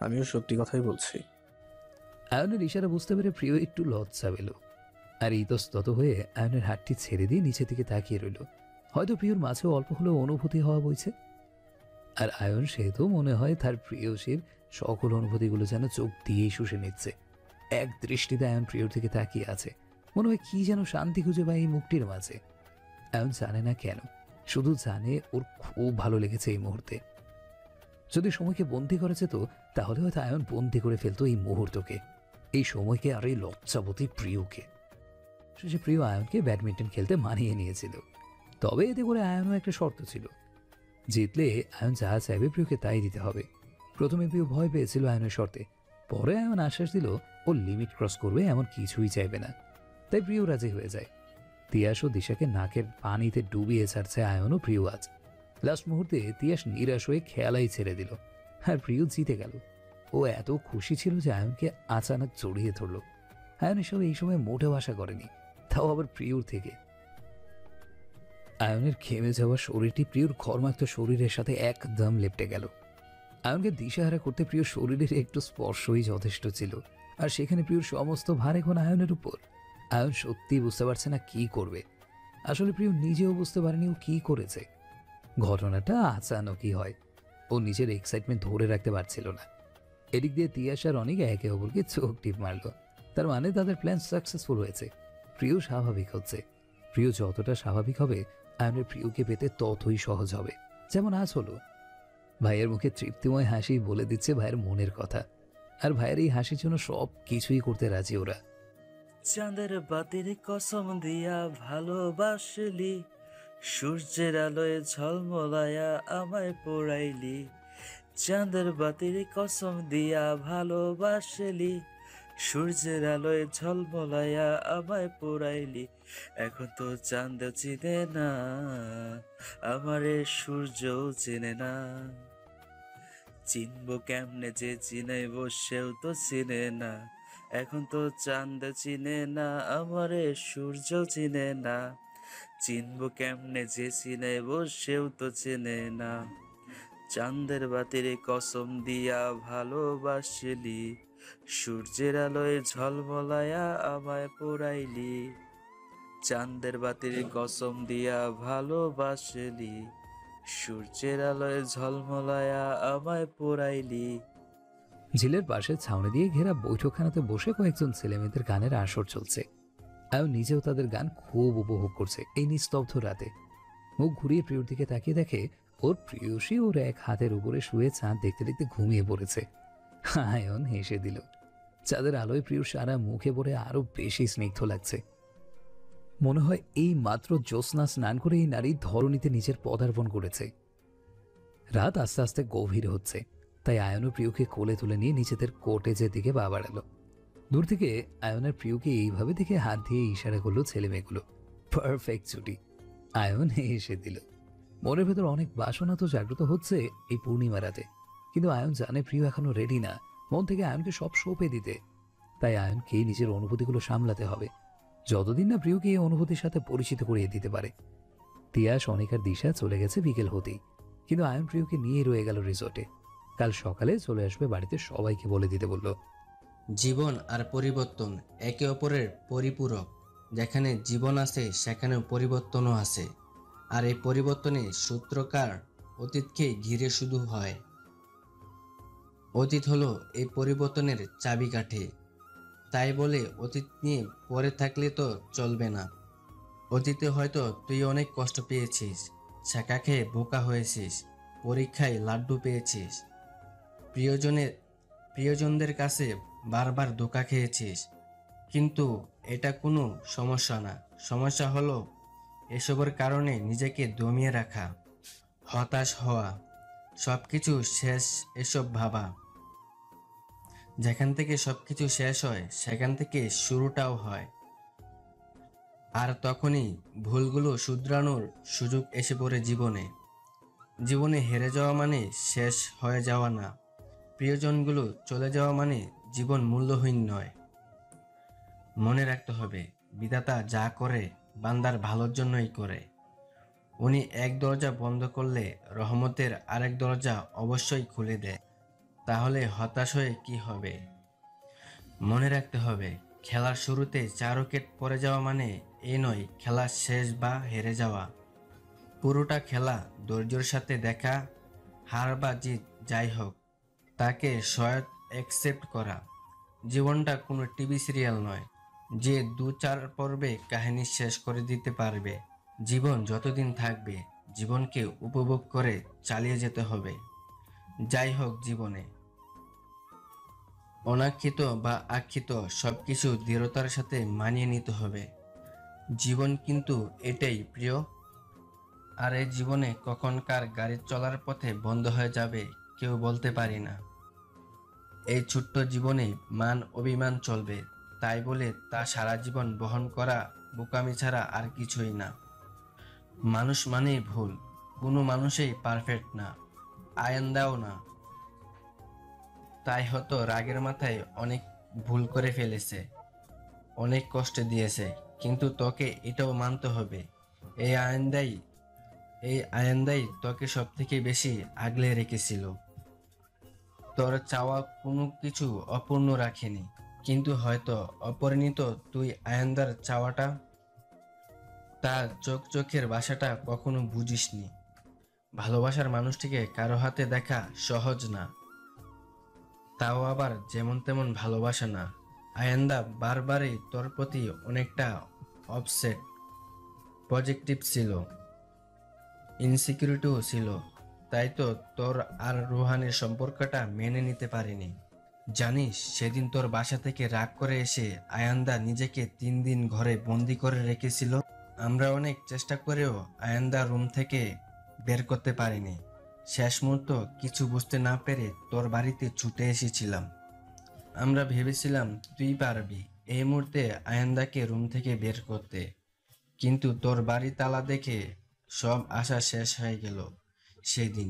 আমিও সত্যি কথাই বলছি। আয়নের ইশারা বুঝতে পেরে প্রিয় একটু লজ্জা পেল, আর ইতস্তত হয়ে আয়নের হাতটি ছেড়ে দিয়ে নিচের দিকে তাকিয়ে রইল। হয়তো প্রিয়র মাঝেও অল্প হলেও অনুভূতি হওয়া বইছে। আর আয়ন সেহেতু মনে হয় তার প্রিয়সীর সকল অনুভূতিগুলো যেন চোখ দিয়েই শুষে নিচ্ছে। এক দৃষ্টিতে আয়ন প্রিয়র দিকে তাকিয়ে আছে, মনে হয় কি যেন শান্তি খুঁজে পায় এই মুখটির মাঝে। আয়ন জানে না কেন, শুধু জানে ওর খুব ভালো লেগেছে এই মুহূর্তে। যদি সময়কে বন্দি করেছে তো তাহলে হয়তো আয়ন বন্দি করে ফেলতো এই মুহূর্তকে, এই সময়কে আর এই লজ্জাবতী প্রিয়কে। সে প্রিয় আয়নকে ব্যাডমিন্টন খেলতে মানিয়ে নিয়েছিল, তবে এতে করে আয়নও একটা শর্ত ছিল, জিতলে আয়ন যা চাইবে প্রিয়কে তাই দিতে হবে। প্রথমে প্রিয় ভয় পেয়েছিল আয়নের শর্তে, পরে আয়ন আশ্বাস দিল ও লিমিট ক্রস করবে এমন কিছুই চাইবে না। তাই প্রিয় রাজি হয়ে যায়। তিয়াস ও দিশাকে নাকের পানিতে ডুবিয়ে ছাড়ছে আয়ন ও প্রিয় আজ। লাস্ট মুহূর্তে তিয়াস নিরাশ হয়ে খেলাই ছেড়ে দিল, আর প্রিয় জিতে গেল। ও এত খুশি ছিল যে আয়নকে আচানক জড়িয়ে ধরল। আয়ন এসব এই সময় মোটেও আশা করেনি, তাও আবার প্রিয়র থেকে। আয়নের ঘেমে যাওয়া শরীরটি প্রিয়র ঘরমাক্ত শরীরের সাথে একদম লেপটে গেল। আয়নকে দিশাহারা করতে প্রিয় শরীরের একটু স্পর্শই যথেষ্ট ছিল, আর সেখানে প্রিয়র সমস্ত ভার এখন আয়নের উপর। আয়ন সত্যি বুঝতে পারছে না কি করবে। আসলে প্রিয় নিজেও বুঝতে পারেনি ও কি করেছে। ঘটনাটা আচানকই হয়, ও নিজের এক্সাইটমেন্ট ধরে রাখতে পারছিল না। এদিক দিয়ে তিয়াস আর অনেক একে অপরকে চোখ টিপ মারল, তার মানে তাদের প্ল্যান সাকসেসফুল হয়েছে। প্রিয় স্বাভাবিক হচ্ছে। প্রিয় যতটা স্বাভাবিক হবে আয়নের প্রিয়কে পেতে ততই সহজ হবে, যেমন আজ হলো। ভাইয়ের মুখে তৃপ্তিময় হাসি বলে দিচ্ছে ভাইয়ের মনের কথা, আর ভাইয়ের এই হাসির জন্য সব কিছুই করতে রাজি ওরা। চাঁদের বাতির কসম দিয়া ভালোবাসলি, সূর্যের আলোয় ঝলমলায়া আমায় পোড়াইলি। চাঁদের বাতির কসম দিয়া ভালোবাসলি, সূর্যের আলোয় ঝলমলায়া আমায় পোড়াইলি। এখন তো চাঁদ চিনে না, আমারে সূর্যও চিনে না। চিনবো কেমনে যে চিনাইব, সেও তো চিনে না। এখন তো চাঁদ চিনে না, আমারে সূর্য চিনে না। চিনবো কেমনে যে চিনাইব, সেও তো চিনে না। চাঁদের বাতির কসম দিয়া ভালোবাসলি, সূর্যের আলোয় ঝলমলায়া আমায় পোড়াইলি। চাঁদের বাতির কসম দিয়া ভালোবাসলি, সূর্যের আলোয় ঝলমলায়া আমায় পোড়াইলি। ঝিলের পাশে ছাউনি দিয়ে ঘেরা বৈঠকখানাতে বসে কয়েকজন ছেলেমেয়েদের গানের আসর চলছে। আয়ন নিজেও তাদের গান খুব উপভোগ করছে এই নিস্তব্ধ রাতে। মুখ ঘুরিয়ে প্রিয়র দিকে তাকিয়ে দেখে ওর প্রিয়সী ওর এক হাতের উপরে শুয়ে চাঁদ দেখতে দেখতে ঘুমিয়ে পড়েছে। আয়ন হেসে দিল। চাঁদের আলোয় প্রিয়র সারা মুখে পড়ে আরো বেশি স্নিগ্ধ লাগছে। মনে হয় এই মাত্র জ্যোৎস্না স্নান করে এই নারী ধরণীতে নিজের পদার্পণ করেছে। রাত আস্তে আস্তে গভীর হচ্ছে, তাই আয়ন ও প্রিয়কে কোলে তুলে নিয়ে নিজেদের কোটেজের দিকে পা বাড়ালো। দূর থেকে আয়নের প্রিয়কে এইভাবে দেখে হাত দিয়ে ইশারা করলো ছেলে মেয়েগুলো। পারফেক্ট ছুটি। আয়ন এসে দিল। মনের ভেতর অনেক বাসনা তো জাগ্রত হচ্ছে এই পূর্ণিমা রাতে, কিন্তু আয়ন জানে প্রিয় এখনো রেডি না মন থেকে আয়নকে সব সঁপে দিতে। তাই আয়নকে নিজের অনুভূতিগুলো সামলাতে হবে, যতদিন না প্রিয়কে এই অনুভূতির সাথে পরিচিত করিয়ে দিতে পারে। তিয়াস অনিকার দিশা চলে গেছে বিকেল হতেই, কিন্তু আয়ন প্রিয়কে নিয়ে রয়ে গেল রিসোর্টে। কাল সকালে চলে আসবে বাড়িতে, সবাইকে বলে দিতে বলল। জীবন আর পরিবর্তন একে অপরের পরিপূরক। যেখানে জীবন আছে সেখানে পরিবর্তনও আছে, আর এই পরিবর্তনের সূত্রকার অতীতকে ঘিরে শুধু হয়। অতীত হলো এই পরিবর্তনের চাবিকাঠি। তাই বলে অতীত নিয়ে পড়ে থাকলে তো চলবে না। অতীতে হয়তো তুই অনেক কষ্ট পেয়েছিস, ছেঁকা খেয়ে বোকা হয়েছিস, পরীক্ষায় লাড্ডু পেয়েছিস, প্রিয়জনদের কাছে বারবার ধোঁকা খেয়েছিস, কিন্তু এটা কোনো সমস্যা না। সমস্যা হলো এসবের কারণে নিজেকে দমিয়ে রাখা, হতাশ হওয়া, সবকিছু শেষ এসব ভাবা। যেখান থেকে সবকিছু শেষ হয় সেখান থেকে শুরুটাও হয়, আর তখনই ভুলগুলো শুধরানোর সুযোগ এসে পড়ে জীবনে। জীবনে হেরে যাওয়া মানে শেষ হয়ে যাওয়া না, প্রিয়জনগুলো চলে যাওয়া মানে জীবন মূল্যহীন নয়। মনে রাখতে হবে, বিধাতা যা করে বান্দার ভালোর জন্যই করে। উনি এক দরজা বন্ধ করলে রহমতের আরেক দরজা অবশ্যই খুলে দেয়। তাহলে হতাশ হয়ে কি হবে? মনে রাখতে হবে, খেলার শুরুতে 4 উইকেট পড়ে যাওয়া মানে এই নয় খেলা শেষ বা হেরে যাওয়া। পুরোটা খেলা ধৈর্যের সাথে দেখা, হার বা জিত যাই হোক তাকে সহায়ত অ্যাকসেপ্ট করা। জীবনটা কোনো টিভি সিরিয়াল নয় যে 2-4 পর্বে কাহিনী শেষ করে দিতে পারবে। জীবন যতদিন থাকবে জীবনকে উপভোগ করে চালিয়ে যেতে হবে। যাই হোক, জীবনে অনাক্ষিত বা আক্ষিত সবকিছু দৃঢ়তার সাথে মানিয়ে নিতে হবে। জীবন কিন্তু এটাই প্রিয়। আর এই জীবনে কখন কার গাড়ি চলার পথে বন্ধ হয়ে যাবে কেউ বলতে পারি না। এই ছোট্ট জীবনে মান অভিমান চলবে, তাই বলে তা সারা জীবন বহন করা বোকামি ছাড়া আর কিছুই না। মানুষ মানেই ভুল, কোনো মানুষই পারফেক্ট না, আয়েন্দাও না। তাই হয়তো রাগের মাথায় অনেক ভুল করে ফেলেছে, অনেক কষ্ট দিয়েছে, কিন্তু তোকে এটাও মানতে হবে এই আয়েন্দাই তোকে সব থেকে বেশি আগলে রেখেছিল। তোর চাওয়া কোনো কিছু অপূর্ণ রাখেনি, কিন্তু হয়তো অপরিণত তুই আয়েন্দার চাওয়াটা, তার চোখের ভাষাটা কখনো বুঝিসনি। ভালোবাসার মানুষটিকে কারো হাতে দেখা সহজ না, তাও আবার যেমন তেমন ভালোবাসা না। আয়েন্দা বারবারই তোর প্রতি অনেকটা অপসেট, পজিটিভ ছিল, ইনসিকিউরিটিও ছিল। তাই তো তোর আর রুহানের সম্পর্কটা মেনে নিতে পারিনি। জানিস, সেদিন তোর বাসা থেকে রাগ করে এসে আয়ান্দা নিজেকে 3 দিন ঘরে বন্দি করে রেখেছিল। আমরা অনেক চেষ্টা করেও আয়ান্দা রুম থেকে বের করতে পারিনি। শেষ মুহূর্ত কিছু বুঝতে না পেরে তোর বাড়িতে ছুটে এসেছিলাম। আমরা ভেবেছিলাম তুই পারবি এই মুহূর্তে আয়ান্দাকে রুম থেকে বের করতে, কিন্তু তোর বাড়ি তালা দেখে সব আশা শেষ হয়ে গেল সেদিন।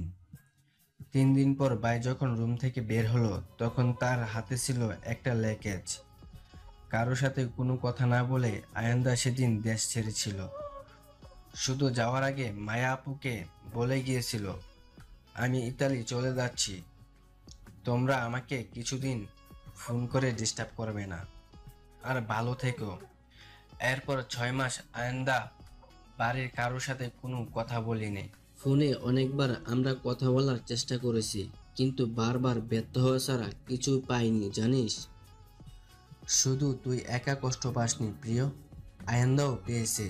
3 দিন পর ভাই যখন রুম থেকে বের হলো তখন তার হাতে ছিল একটা ল্যাকেজ। কারোর সাথে কোনো কথা না বলে আয়ান্দা সেদিন দেশ ছেড়েছিল। শুধু যাওয়ার আগে মায়া আপুকে বলে গিয়েছিল, আমি ইতালি চলে যাচ্ছি, তোমরা আমাকে কিছুদিন ফোন করে ডিস্টার্ব করবে না, আর ভালো থেকো। এরপর 6 মাস আয়ান্দা বাড়ির কারোর সাথে কোনো কথা বলিনি। ফোনে অনেকবার আমরা কথা বলার চেষ্টা করেছি, কিন্তু বারবার ব্যর্থ হওয়া ছাড়া কিছু পাইনি। জানিস, শুধু তুই একা কষ্ট পাসনি প্রিয়, আয়ান্দাও পেয়েছে।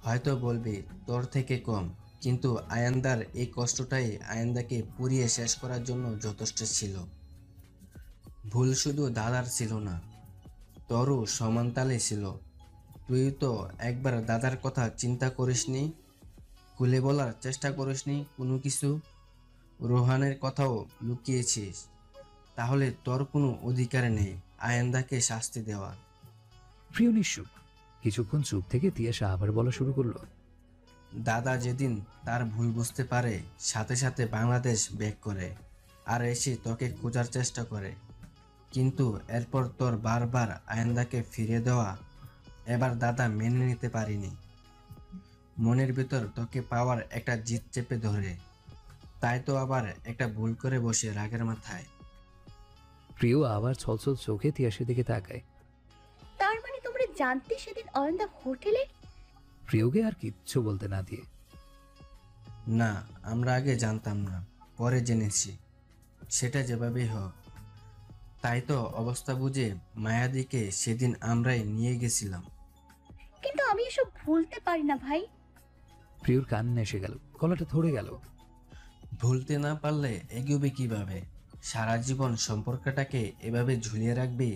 হয়তো বলবি তোর থেকে কম, কিন্তু আয়ান্দার এই কষ্টটাই আয়ান্দাকে পুড়িয়ে শেষ করার জন্য যথেষ্ট ছিল। ভুল শুধু দাদার ছিল না, তোরও সমান তালে ছিল। তুই তো একবার দাদার কথা চিন্তা করিসনি, খুলে বলার চেষ্টা করিসনি কোনো কিছু? রোহানের কথাও লুকিয়েছিস। তাহলে তোর কোনো অধিকার নেই আয়েন্দাকে শাস্তি দেওয়া। প্রিয় নিশ্চুপ। কিছুক্ষণ চুপ থেকে তিয়াশা আবার বলা শুরু করলো। দাদা যেদিন তার ভুল বুঝতে পারে সাথে সাথে বাংলাদেশ ব্যাক করে আর এসে তোকে খোঁজার চেষ্টা করে, কিন্তু এরপর তোর বারবার আয়েন্দাকে ফিরে দেওয়া এবার দাদা মেনে নিতে পারিনি। মনের ভিতর তোকে পাওয়ার একটা জিদ চেপে ধরে, তাই তো আবার একটা ভুল করে বসে রাগের মাথায়। প্রিয় আবার ছলছল চোখে তিয়াসের দিকে তাকায়। তার মানে তোমরা জানতে সেদিন অয়নদা হোটেলে? প্রিয়কে আর কিচ্ছু বলতে না দিয়ে, না, আমরা আগে জানতাম না, পরে জেনেছি। সেটা যেভাবেই হোক, তাই তো অবস্থা বুঝে মায়াদিকে সেদিন আমরাই নিয়ে গেছিলাম। কিন্তু আমি এসব ভুলতে পারি না ভাই। প্রিয়র কান্না এসে গেল, গলাটা ধরে গেল। ভুলতে না পারলে এগোবে কিভাবে? সারা জীবন সম্পর্কটাকে এভাবে ঝুলিয়ে রাখবি?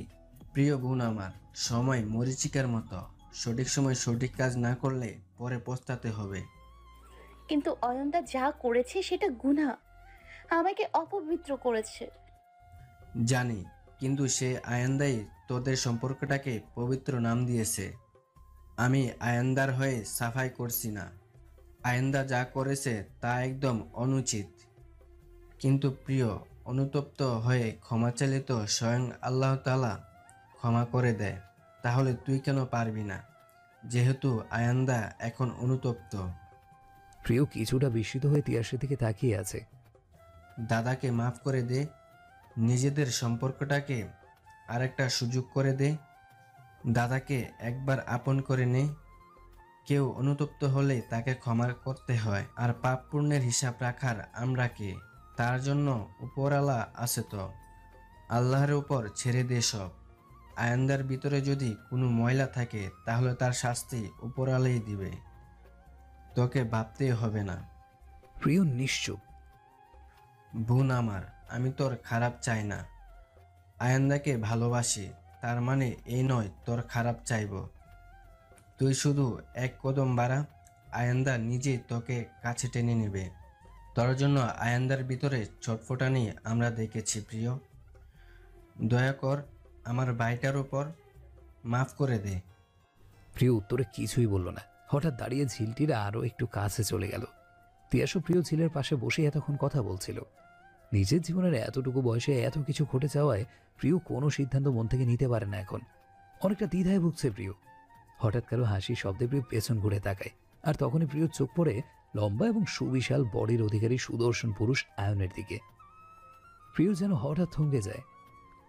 প্রিয় বোন আমার, সময় মরীচিকার মতো, সঠিক সময় সঠিক কাজ না করলে পরে পস্তাতে হবে। কিন্তু অয়নদা যা করেছে সেটা গুনাহ, আমাকে অপবিত্র করেছে। জানি, কিন্তু সে আয়েন্দাই তোদের সম্পর্কটাকে পবিত্র নাম দিয়েছে। আমি আয়েন্দার হয়ে সাফাই করছি না। আয়েন্দা যা করেছে তা একদম অনুচিত। কিন্তু প্রিয়, অনুতপ্ত হয়ে ক্ষমা চাইলে তো স্বয়ং আল্লাহ তাআলা ক্ষমা করে দেয়। তাহলে তুই কেন পারবি না, যেহেতু আয়েন্দা এখন অনুতপ্ত? প্রিয় কিছুটা বিস্মিত হয়ে তিয়াসের দিকে তাকিয়ে আছে। দাদাকে মাফ করে দে, নিজেদের সম্পর্কটাকে আরেকটা সুযোগ করে দে। দাদাকে একবার আপন করে নে। কেউ অনুতপ্ত হলে তাকে ক্ষমা করতে হয়, আর পাপ পুণ্যের হিসাব রাখার আমরা কে? তার জন্য উপরওয়ালা আছে তো। আল্লাহর উপর ছেড়ে দে সব। আয়েন্দার ভিতরে যদি কোনো ময়লা থাকে তাহলে তার শাস্তি উপরওয়ালাই দিবে, তোকে ভাবতে হবে না। প্রিয় নিশ্চুপ। বোন আমার, আমি তোর খারাপ চাই না। আয়েন্দাকে ভালোবাসি, তার মানে এই নয় তোর খারাপ চাইব। তুই শুধু এক কদম বাড়া, আয়েন্দা নিজেই তোকে কাছে টেনে নেবে। তোর জন্য আয়েন্দার ভিতরে ছটফটানি আমরা দেখেছি প্রিয়। দয়া কর আমার ভাইটার উপর, মাফ করে দে। প্রিয় উত্তরে কিছুই বলল না। হঠাৎ দাঁড়িয়ে ঝিলটির আরো একটু কাছে চলে গেল। তিয়াসও প্রিয় ঝিলের পাশে বসে এতক্ষণ কথা বলছিল। নিজের জীবনের এতটুকু বয়সে এত কিছু ঘটে যাওয়ায় প্রিয় কোনো সিদ্ধান্ত মন থেকে নিতে পারে না এখন। অনেকটা দ্বিধায় ভুগছে প্রিয়। হঠাৎ কারো হাসি শব্দে প্রিয় পেছন ঘুরে তাকায়, আর তখনই প্রিয় চোখ পড়ে লম্বা এবং সুবিশাল বডির অধিকারী সুদর্শন পুরুষ আয়নের দিকে। প্রিয় যেন হঠাৎ থমকে যায়,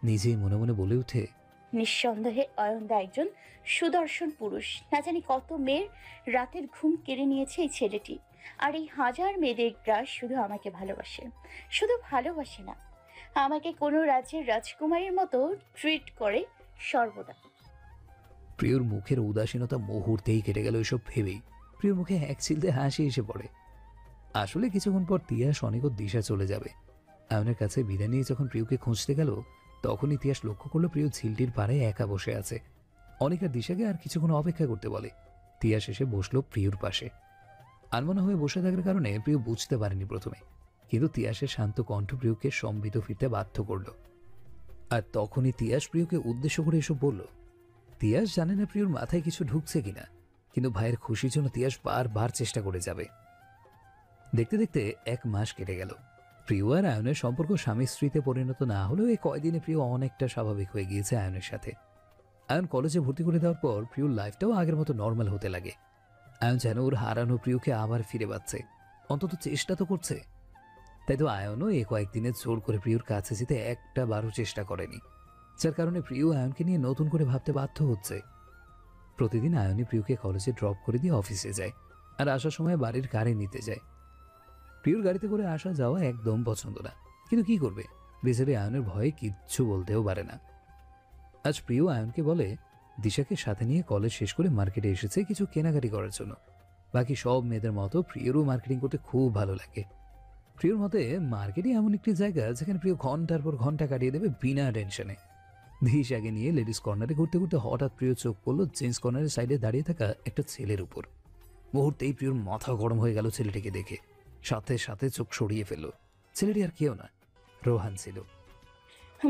নিজেই মনে মনে বলে ওঠে, নিঃসন্দেহে অয়নদা একজন সুদর্শন পুরুষ। না জানি কত মেয়ের রাতের ঘুম কেড়ে নিয়েছে এই ছেলেটি। আর এই হাজার মেয়েদের গ্রাস শুধু আমাকে ভালোবাসে, শুধু ভালোবাসে না, আমাকে কোনো রাজ্যের রাজকুমারীর মতো ট্রিট করে সর্বদা। প্রিয়র মুখের উদাসীনতা মুহূর্তেই কেটে গেল এসব ভেবেই। প্রিয়র মুখে এক চিলতে হাসি এসে পড়ে। আসলে কিছুক্ষণ পর তিয়াস অনিকট দিশা চলে যাবে। আয়নের কাছে বিদায় নিয়ে যখন প্রিয়কে খুঁজতে গেল, তখনই তিয়াস লক্ষ্য করলো প্রিয় ঝিলটির পাড়ে একা বসে আছে। অনিকা দিশাকে আর কিছুক্ষণ অপেক্ষা করতে বলে। তিয়াস এসে বসলো প্রিয়র পাশে। আনমনা হয়ে বসে থাকার কারণে প্রিয় বুঝতে পারেনি প্রথমে, কিন্তু তিয়াসের শান্ত কণ্ঠ প্রিয়কে সম্বিত ফিরতে বাধ্য করল। আর তখনই তিয়াস প্রিয়কে উদ্দেশ্য করে এসব বলল। তিয়াস জানে না প্রিয়র মাথায় কিছু ঢুকছে কিনা, কিন্তু ভাইয়ের খুশির জন্য তিয়াস বারবার চেষ্টা করে যাবে। দেখতে দেখতে 1 মাস কেটে গেল। প্রিয় আর আয়নের সম্পর্ক স্বামী স্ত্রীতে পরিণত না হলেও এই কয়দিনে প্রিয় অনেকটা স্বাভাবিক হয়ে গিয়েছে আয়নের সাথে। আয়ন কলেজে ভর্তি করে দেওয়ার পর প্রিয়র লাইফটাও আগের মতো নর্মাল হতে লাগে। আয়ন যেন ওর হারানো প্রিয়কে আবার ফিরে পাচ্ছে, অন্তত চেষ্টা তো করছে। তাই তো আয়নও এই কয়েকদিনে জোর করে প্রিয়র কাছে যেতে একটা বারও চেষ্টা করেনি, যার কারণে প্রিয় আয়নকে নিয়ে নতুন করে ভাবতে বাধ্য হচ্ছে। প্রতিদিন আয়নই প্রিয়কে কলেজে ড্রপ করে দিয়ে অফিসে যায়, আর আসার সময় বাড়ির গাড়ি নিতে যায়। প্রিয়র গাড়িতে করে আসা যাওয়া একদম পছন্দ না, কিন্তু কি করবে, বেচারি আয়নের ভয়ে কিচ্ছু বলতেও পারে না। আজ প্রিয় আয়নকে বলে দিশাকে সাথে নিয়ে কলেজ শেষ করে মার্কেটে এসেছে কিছু কেনাকাটি করার জন্য। বাকি সব মেয়েদের মতো প্রিয়রও মার্কেটিং করতে খুব ভালো লাগে। প্রিয়র মতে মার্কেটই এমন একটি জায়গা যেখানে প্রিয় ঘন্টার পর ঘন্টা কাটিয়ে দেবে বিনা টেনশনে। দিশাকে নিয়ে লেডিস কর্নারে ঘুরতে ঘুরতে হঠাৎ প্রিয় চোখ পড়লো জেন্টস কর্নারের সাইডে দাঁড়িয়ে থাকা একটা ছেলের উপর। মুহূর্তেই প্রিয়র মাথা গরম হয়ে গেল ছেলেটিকে দেখে। সাথে সাথে চোখ সরিয়ে ফেলল। ছেলেটি আর কেউ না, রোহান ছিল।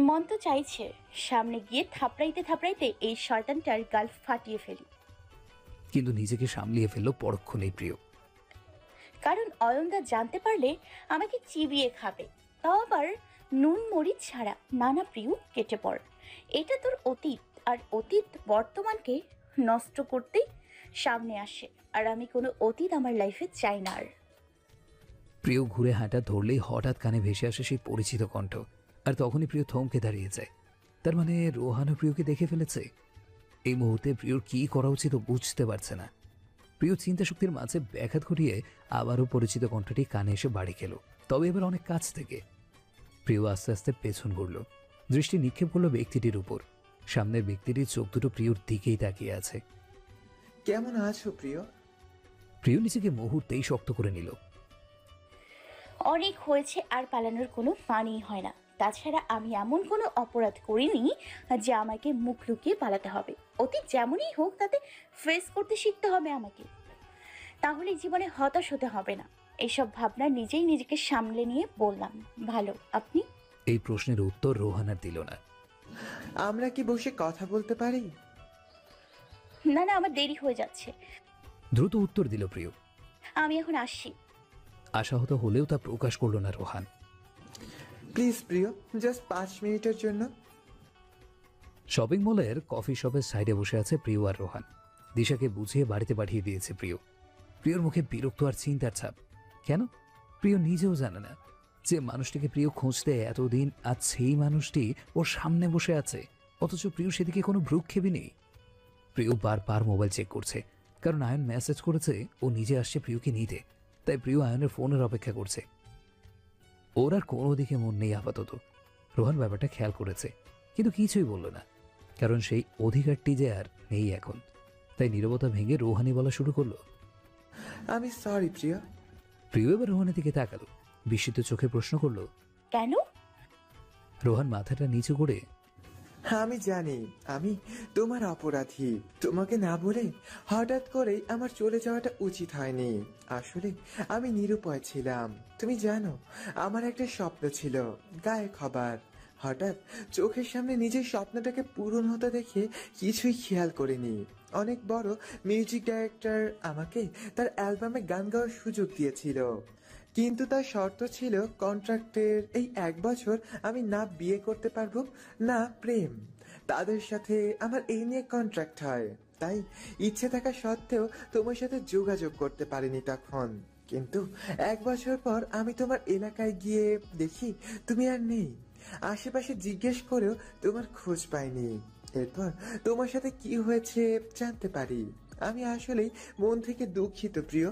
মন তো চাইছে সামনে গিয়ে থাপড়াইতে থাপড়াইতে এই শয়তানটার গাল ফাটিয়ে ফেলি, কিন্তু নিজেকে সামলিয়ে ফেলল পরক্ষণেই প্রিয়। কারণ অয়নদা জানতে পারলে আমাকে চিবিয়ে খাবে, তাও আবার নুন মরিচ ছাড়া। নানা প্রিয়, কেটে পড়, এটা তোর অতীত, আর অতীত বর্তমানকে নষ্ট করতেই সামনে আসে, আর আমি কোনো অতীত আমার লাইফে চাই না আর। প্রিয় ঘুরে হাঁটা ধরলেই হঠাৎ কানে ভেসে আসে সেই পরিচিত কণ্ঠ, আর তখনই প্রিয় থমকে দাঁড়িয়ে যায়। তার মানে রোহানও প্রিয়কে দেখে ফেলেছে। এই মুহূর্তে প্রিয়র কি করা উচিত বুঝতে পারছে না। প্রিয় চিন্তা শক্তির মাঝে ব্যাঘাত ঘটিয়ে আবারও পরিচিত কণ্ঠটি কানে এসে বাড়ি খেল, তবে এবার অনেক কাছ থেকে। প্রিয় আস্তে আস্তে পেছন ঘুরল, দৃষ্টি নিক্ষেপ করলো ব্যক্তিটির উপর। সামনের ব্যক্তিটির চোখ দুটো প্রিয়র দিকেই তাকিয়ে আছে। কেমন আছো প্রিয়? প্রিয় নিজেকে মুহূর্তেই শক্ত করে নিল। অনেক হয়েছে, আর পালানোর কোনো মানেই হয় না। তাছাড়া আমি এমন কোনো অপরাধ করিনি যে আমাকে মুখ লুকিয়ে পালাতে হবে। অতীত যেমনই হোক তাতে ফেস করতে শিখতে হবে আমাকে, তাহলে জীবনে হতাশ হতে হবে না। এইসব ভাবনা নিজেই নিজেকে সামলে নিয়ে বললাম, ভালো। আপনি? এই প্রশ্নের উত্তর রোহান আর দিল না। আমরা কি বসে কথা বলতে পারি? না না, আমার দেরি হয়ে যাচ্ছে। দ্রুত উত্তর দিল প্রিয়। আমি এখন আসছি। আশাহত হলেও তা প্রকাশ করল না রোহান। প্লিজ প্রিয়, জাস্ট 5 মিনিটের জন্য। শপিং মলের কফি শপের সাইডে বসে আছে প্রিয় আর রোহান। দিশাকে বুঝিয়ে বাড়িতে পাঠিয়ে দিয়েছে প্রিয়। প্রিয়র মুখে বিরক্ত আর চিন্তার ছাপ। কেন? প্রিয় নিজেও জানে না যে মানুষটিকে প্রিয় খুঁজতে এতদিন, আজ সেই মানুষটি ওর সামনে বসে আছে, অথচ প্রিয় সেদিকে কোনো ভ্রুক্ষেপই নেই। প্রিয় বারবার মোবাইল চেক করছে, কারণ আয়ন মেসেজ করেছে ও নিজে আসছে প্রিয়কে নিতে। তাই প্রিয় আয়নের ফোনের অপেক্ষা করছে। ওর আর কোনো দিকে মন নেই আপাতত। রোহান ব্যাপারটা খেয়াল করেছে, কিন্তু কিছুই বলল না, কারণ সেই অধিকারটি যে আর নেই এখন। তাই নীরবতা ভেঙে রোহানি বলা শুরু করলো, আমি সরি প্রিয়। প্রিয় এবার রোহানের দিকে তাকালো, বিস্মিত চোখে প্রশ্ন করলো, কেন? রোহান মাথাটা নিচু করে, আমি জানি আমি তোমার অপরাধী। তোমাকে না বলে হঠাৎ করে আমার চলে যাওয়াটা উচিত হয়নি। আসলে আমি নিরুপায় ছিলাম। তুমি জানো, আমার একটা স্বপ্ন ছিল গায়ক হবার। হঠাৎ চোখের সামনে নিজের স্বপ্নটাকে পূরণ হতে দেখে কিছুই খেয়াল করিনি। অনেক বড় মিউজিক ডাইরেক্টর আমাকে তার অ্যালবামে গান গাওয়ার সুযোগ দিয়েছিল, কিন্তু তার শর্ত ছিল কন্ট্রাক্টের এই 1 বছর আমি না বিয়ে করতে পারবো না প্রেম। তাদের সাথে আমার এই নিয়ে কন্ট্রাক্ট হয়। তাই ইচ্ছে থাকা সত্ত্বেও তোমার সাথে যোগাযোগ করতে পারিনি তখন। কিন্তু 1 বছর পর আমি তোমার এলাকায় গিয়ে দেখি তুমি আর নেই। আশেপাশে জিজ্ঞেস করেও তোমার খোঁজ পাইনি। এরপর তোমার সাথে কি হয়েছে জানতে পারি। আমি আসলেই মন থেকে দুঃখিত প্রিয়।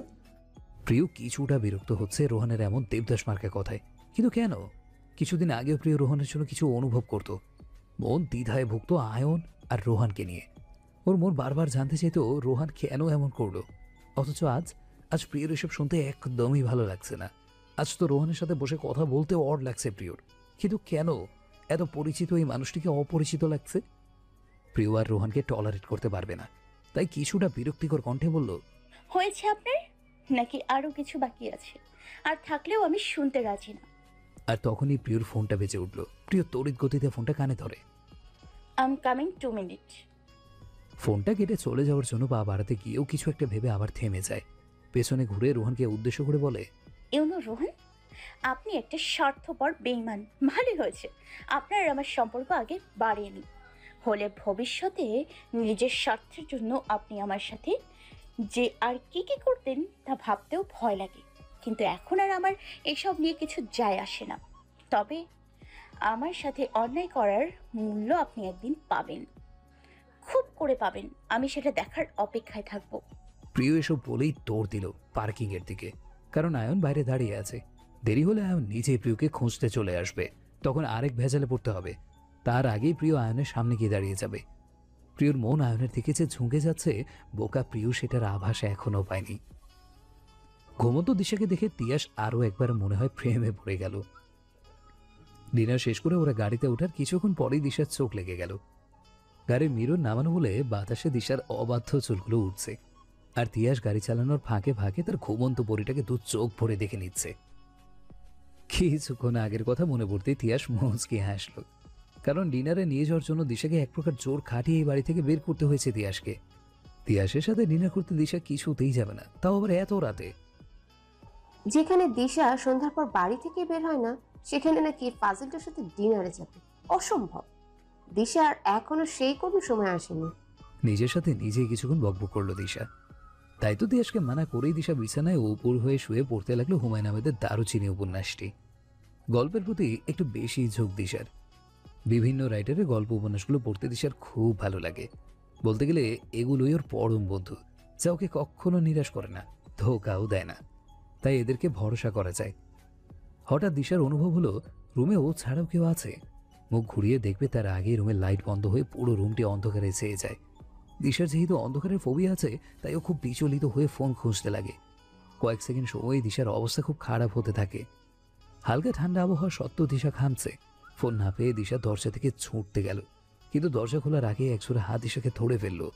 প্রিয় কিছুটা বিরক্ত হচ্ছে রোহানের এমন দেবদাস মার্কা কথায়, কিন্তু কেন? কিছুদিন আগেও প্রিয় রোহানের জন্য কিছু অনুভব করত। মন দ্বিধায় ভুগত আয়ন আর রোহানকে নিয়ে। ওর মন বারবার জানতে চাইত রোহান কেন এমন করলো, অথচ আজ প্রিয়র এসব শুনতে একদমই ভালো লাগছে না। আজ তো রোহানের সাথে বসে কথা বলতে অড লাগছে প্রিয়র, কিন্তু কেন এত পরিচিত এই মানুষটিকে অপরিচিত লাগছে? প্রিয় আর রোহানকে টলারেট করতে পারবে না, তাই কিছুটা বিরক্তিকর কণ্ঠে বলল, হয়েছে আপনার, নাকি আরো কিছু বাকি আছে? আর থাকলেও আমি শুনতে রাজি না। আর তখনই প্রিয়র ফোনটা বেজে উঠল। প্রিয় তড়িৎ গতিতে ফোনটা কানে ধরে। I am coming 2 minute. ফোনটা কেটে চলে যাওয়ার জন্য পা বাড়াতে গিয়েও কিছু একটা ভেবে আবার থেমে যায়। পেছনে ঘুরে রোহানকে উদ্দেশ্য করে বলে, ইউনো রোহান, আপনি একটা স্বার্থপর বেঈমান। ভালোই হয়েছে আপনার আমার সম্পর্ক আগে বাড়িয়ে হলে ভবিষ্যতে নিজের স্বার্থের জন্য আপনি আমার সাথে যে আর কি কি করতেন তা ভাবতেও ভয় লাগে। কিন্তু এখন আর আমার এসব নিয়ে কিছু যায় আসে না। তবে আমার সাথে অন্যায় করার মূল্য আপনি একদিন পাবেন, খুব করে পাবেন। আমি সেটা দেখার অপেক্ষায় থাকবো। প্রিয় এসব বলেই দৌড় দিল পার্কিং এর দিকে, কারণ আয়ন বাইরে দাঁড়িয়ে আছে। দেরি হলে আয়ন নিজেই প্রিয়কে খুঁজতে চলে আসবে, তখন আরেক ভেজালে পড়তে হবে। তার আগেই প্রিয় আয়নের সামনে গিয়ে দাঁড়িয়ে যাবে। প্রিয়র মন আয়নের দিকে যে ঝুঁকে যাচ্ছে, বোকা প্রিয় সেটার আভাস এখনো পায়নি। ঘুমন্ত দিশাকে দেখে তিয়াস আরো একবার মনে হয় প্রেমে পড়ে গেল। ডিনার শেষ করে ওরা গাড়িতে ওঠার কিছুক্ষণ পরেই দিশার চোখ লেগে গেল। গাড়ির মিরর নামানো বলে বাতাসে দিশার অবাধ্য চুলগুলো উঠছে, আর তিয়াস গাড়ি চালানোর ফাঁকে ফাঁকে তার ঘুমন্ত পরিটাকে দু চোখ ভরে দেখে নিচ্ছে। কিছুক্ষণ আগের কথা মনে পড়তেই তিয়াস মুচকি হাসলো, কারণ ডিনারে নিয়ে যাওয়ার জন্য দিশাকে এক প্রকার জোর খাটিয়ে এই বাড়ি থেকে বের করতে হয়েছে তিয়াসকে। তিয়াসের সাথে ডিনার করতে দিশা কিছুতেই যাবে না, তাও আবার এত রাতে। যেখানে দিশা সন্ধ্যার পর বাড়ি থেকে বের হয় না, সেখানে নাকি ফাজিলটার সাথে ডিনারে যাবে? অসম্ভব। দিশা আর এখনো সেই কোনো সময় আসেনি। নিজের সাথে নিজেই কিছুক্ষণ বকবক করলো দিশা। তাই তো তিয়াসকে মানা করেই দিশা বিছানায় উপর হয়ে শুয়ে পড়তে লাগলো হুমায়ুন আহমেদের দারুচিনি উপন্যাসটি। গল্পের প্রতি একটু বেশি ঝোঁক দিশার। বিভিন্ন রাইটারের গল্প উপন্যাসগুলো পড়তে দিশার খুব ভালো লাগে। বলতে গেলে এগুলোই ওর পরম বন্ধু, যা ওকে কখনো নিরাশ করে না, ধোকাও দেয় না, তাই এদেরকে ভরসা করা যায়। হঠাৎ দিশার অনুভব হলো রুমে ও ছাড়াও কেউ আছে। মুখ ঘুরিয়ে দেখবে তার আগে রুমের লাইট বন্ধ হয়ে পুরো রুমটি অন্ধকারে ছেয়ে যায়। দিশার যেহেতু অন্ধকারের ফোবিয়া আছে, তাই ও খুব বিচলিত হয়ে ফোন খুঁজতে লাগে। কয়েক সেকেন্ড সময় দিশার অবস্থা খুব খারাপ হতে থাকে। হালকা ঠান্ডা আবহাওয়া সত্ত্বেও দিশা ঘামছে। ফোন না পেয়ে দিশা দরজা থেকে ছুটতে গেল, কিন্তু দরজা খোলার আগে একজোড়া হাত দিশাকে ধরে ফেললো।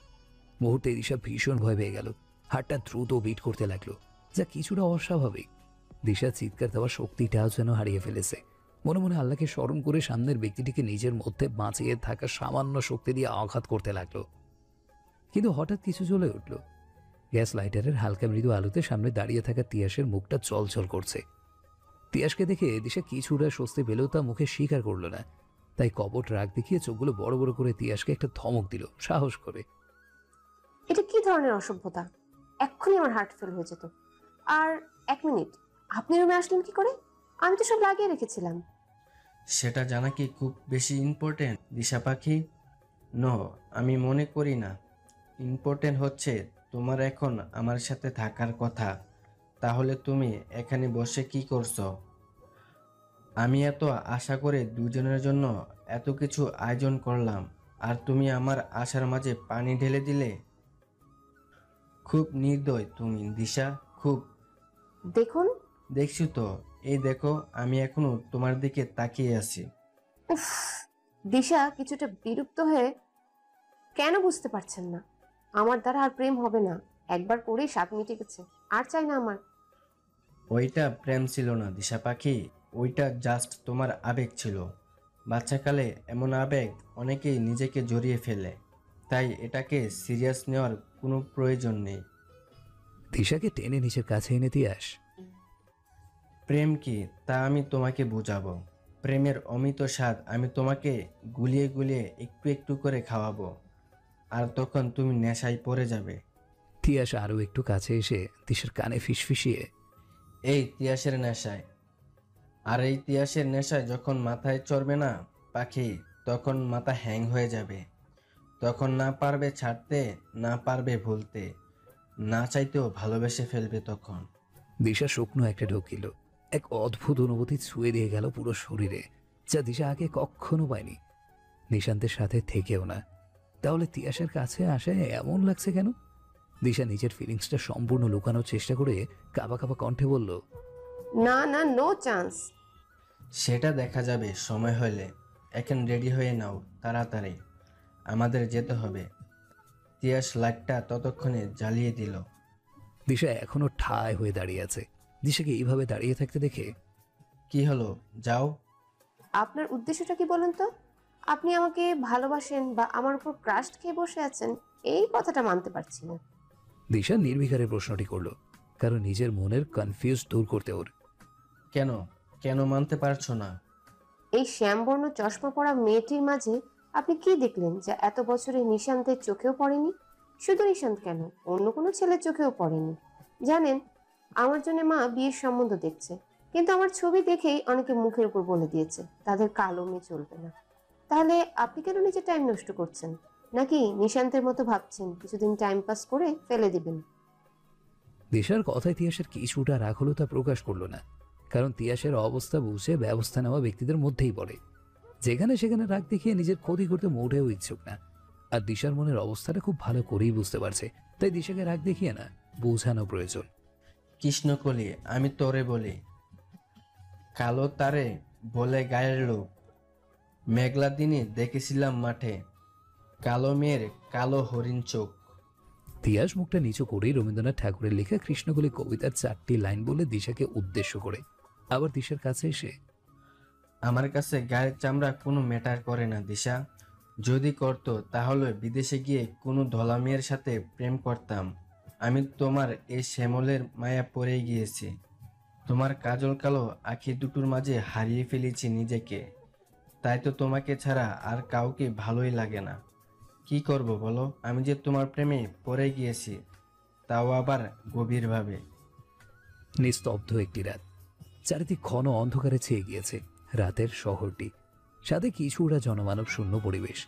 মুহূর্তে দিশা ভীষণ ভয় পেয়ে গেল, হাতটা দ্রুত বিট করতে লাগলো, যা কিছুটা অস্বাভাবিক। দিশা চিৎকার দেওয়ার শক্তিটাও যেন হারিয়ে ফেলেছে। মনে মনে আল্লাহকে স্মরণ করে সামনের ব্যক্তিটিকে নিজের মধ্যে বাঁচিয়ে থাকা সামান্য শক্তি দিয়ে আঘাত করতে লাগলো। কিন্তু হঠাৎ কিছু জ্বলে উঠল। গ্যাস লাইটারের হালকা মৃদু আলোতে সামনে দাঁড়িয়ে থাকা তিয়াসের মুখটা চলচল করছে। তিয়াসকে দেখে দিশা কিছুটা স্বস্তি পেলেও তা মুখে স্বীকার করলো না, তাই কপট রাগ দেখিয়ে চোখগুলো বড় বড় করে তিয়াসকে একটা ধমক দিল সাহস করে। এটা কি ধরনের অসভ্যতা? এক্ষুনি আমার হার্ট ফেল হয়ে যেত। আর 1 মিনিট, আপনি রুমে আসলেন কি করে? আমি তো সব লাগিয়ে রেখেছিলাম। সেটা জানা কি খুব বেশি ইম্পর্টেন্ট দিশা পাখি? নো, আমি মনে করি না। ইম্পর্টেন্ট হচ্ছে তোমার এখন আমার সাথে থাকার কথা। তাহলে তুমি এখানে বসে কি করছো? আমি এত আশা করে দুজনের জন্য এত কিছু আয়োজন করলাম, আর তুমি আমার আশার মাঝে পানি ঢেলে দিলে। খুব নির্দয় তুমি দিশা, খুব। দেখুন। দেখছি তো, এই দেখো আমি এখনো তোমার দিকে তাকিয়ে আছি। উফ, দিশা কিছুটা বিরক্ত হয়ে, কেন বুঝতে পারছেন না? আমার দ্বারা আর প্রেম হবে না। একবার করেই স্বাদ মিটে গেছে, আর চাই না আমার। ওইটা প্রেম ছিল না দিশা পাখি, ওইটা জাস্ট তোমার আবেগ ছিল। বাচ্চাকালে এমন আবেগ অনেকেই নিজেকে জড়িয়ে ফেলে, তাই এটাকে সিরিয়াস নেওয়ার কোনো প্রয়োজন নেই। দিশাকে টেনে নিজের কাছে এনে তিয়াস। প্রেম কি তা আমি তোমাকে বুঝাবো। প্রেমের অমিত স্বাদ আমি তোমাকে গুলিয়ে গুলিয়ে একটু একটু করে খাওয়াবো, আর তখন তুমি নেশায় পড়ে যাবে। তিয়াস আরো একটু কাছে এসে দিশার কানে ফিসফিসিয়ে, এই তিয়াসের নেশায়, আর এই তিয়াসের নেশায় যখন মাথায় চড়বে না পাখি, তখন মাথা হ্যাং হয়ে যাবে। তখন না পারবে ছাড়তে, না পারবে ভুলতে, না চাইতেও ভালোবেসে ফেলবে তখন। দিশা শুকনো একটা ঢোকিল। এক অদ্ভুত অনুভূতি ছুঁয়ে দিয়ে গেল পুরো শরীরে, যা দিশা আগে কখনো পায়নি, নিশান্তের সাথে থেকেও না। তাহলে তিয়াসের কাছে আসে এমন লাগছে কেন? দিশা নিজের ফিলিংসটা সম্পূর্ণ লুকানোর চেষ্টা করে কাঁপা কাঁপা কণ্ঠে বলল, না না, নো চান্স। সেটা দেখা যাবে সময় হলে। এখন রেডি হয়ে নাও তাড়াতাড়ি, আমাদের যেতে হবে। তিয়াস লাইটটা ততক্ষণে জ্বালিয়ে দিল। দিশা এখনো ঠায় হয়ে দাঁড়িয়ে আছে। দিশাকে এইভাবে দাঁড়িয়ে থাকতে দেখে, কি হলো, যাও। আপনার উদ্দেশ্যটা কি বলুন তো? আপনি আমাকে ভালোবাসেন বা আমার উপর ক্রাশ খেয়ে বসে আছেন, এই কথাটা মানতে পারছি না। দিশা নির্বিকারে প্রশ্নটি করলো, কারণ নিজের মনের কনফিউজ দূর করতে ওর। কেন কেন মানতে পারছো না? এই শ্যামবর্ণ চশমা পরা মেয়েটির মাঝে আপনি কি দেখলেন যা এত বছরে নিশান্তের চোখেও পড়েনি? শুধু নিশান্ত কেন, অন্য কোনো ছেলের চোখেও পড়েনি। জানেন, আমার জন্য মা বিয়ের সম্বন্ধ দেখছে, কিন্তু আমার ছবি দেখেই অনেকে মুখের উপর বলে দিয়েছে তাদের কালো মেয়ে চলবে না। তাহলে আপনি কেন নিজের টাইম নষ্ট করছেন? নাকি নিশান্তের মতো ভাবছেন কিছুদিন টাইম পাস করে ফেলে দিবেন? দিশার কথায় তিয়াসের কিছুটা রাগ হলো তা প্রকাশ করলো না, কারণ তিয়াসের অবস্থা বুঝে ব্যবস্থা নেওয়া ব্যক্তিদের মধ্যেই পড়ে, যেখানে সেখানে রাগ দেখিয়ে নিজের ক্ষতি করতে মোটেও ইচ্ছুক না। আর দিশার মনের অবস্থাটা খুব ভালো করেই বুঝতে পারছে, তাই দিশাকে রাগ দেখিয়ে না, বোঝানো প্রয়োজন। কৃষ্ণকলি, আমি তোরে বলি, কালো তারে বলে গায়ের লোক। মেঘলা দিনে দেখেছিলাম মাঠে, কালো মেয়ের কালো হরিণ চোখ। তিয়াস মুখটা নিচু করে রবীন্দ্রনাথ ঠাকুরের লেখা কৃষ্ণকলি কবিতার 4টি লাইন বলে দিশাকে উদ্দেশ্য করে আবার দিশার কাছে এসে, আমার কাছে গায়ের চামড়া কোনো ম্যাটার করে না দিশা। যদি করতো তাহলে বিদেশে গিয়ে কোনো ধলা মেয়ের সাথে প্রেম করতাম। আমি তোমার এই শ্যামলের মায়া পড়ে গিয়েছি। তোমার কাজল কালো আখি দুটোর মাঝে হারিয়ে ফেলেছি নিজেকে। তাই তো তোমাকে ছাড়া আর কাউকে ভালোই লাগে না। কি করব বলো, আমি যে তোমার প্রেমে পড়ে গিয়েছি, তাও আবার গভীরভাবে। নিস্তব্ধ একটি রাত, চারিদিক ঘন অন্ধকারে ছেয়ে গিয়েছে রাতের শহরটি। সাথে কিছুটা জনমানব শূন্য পরিবেশ।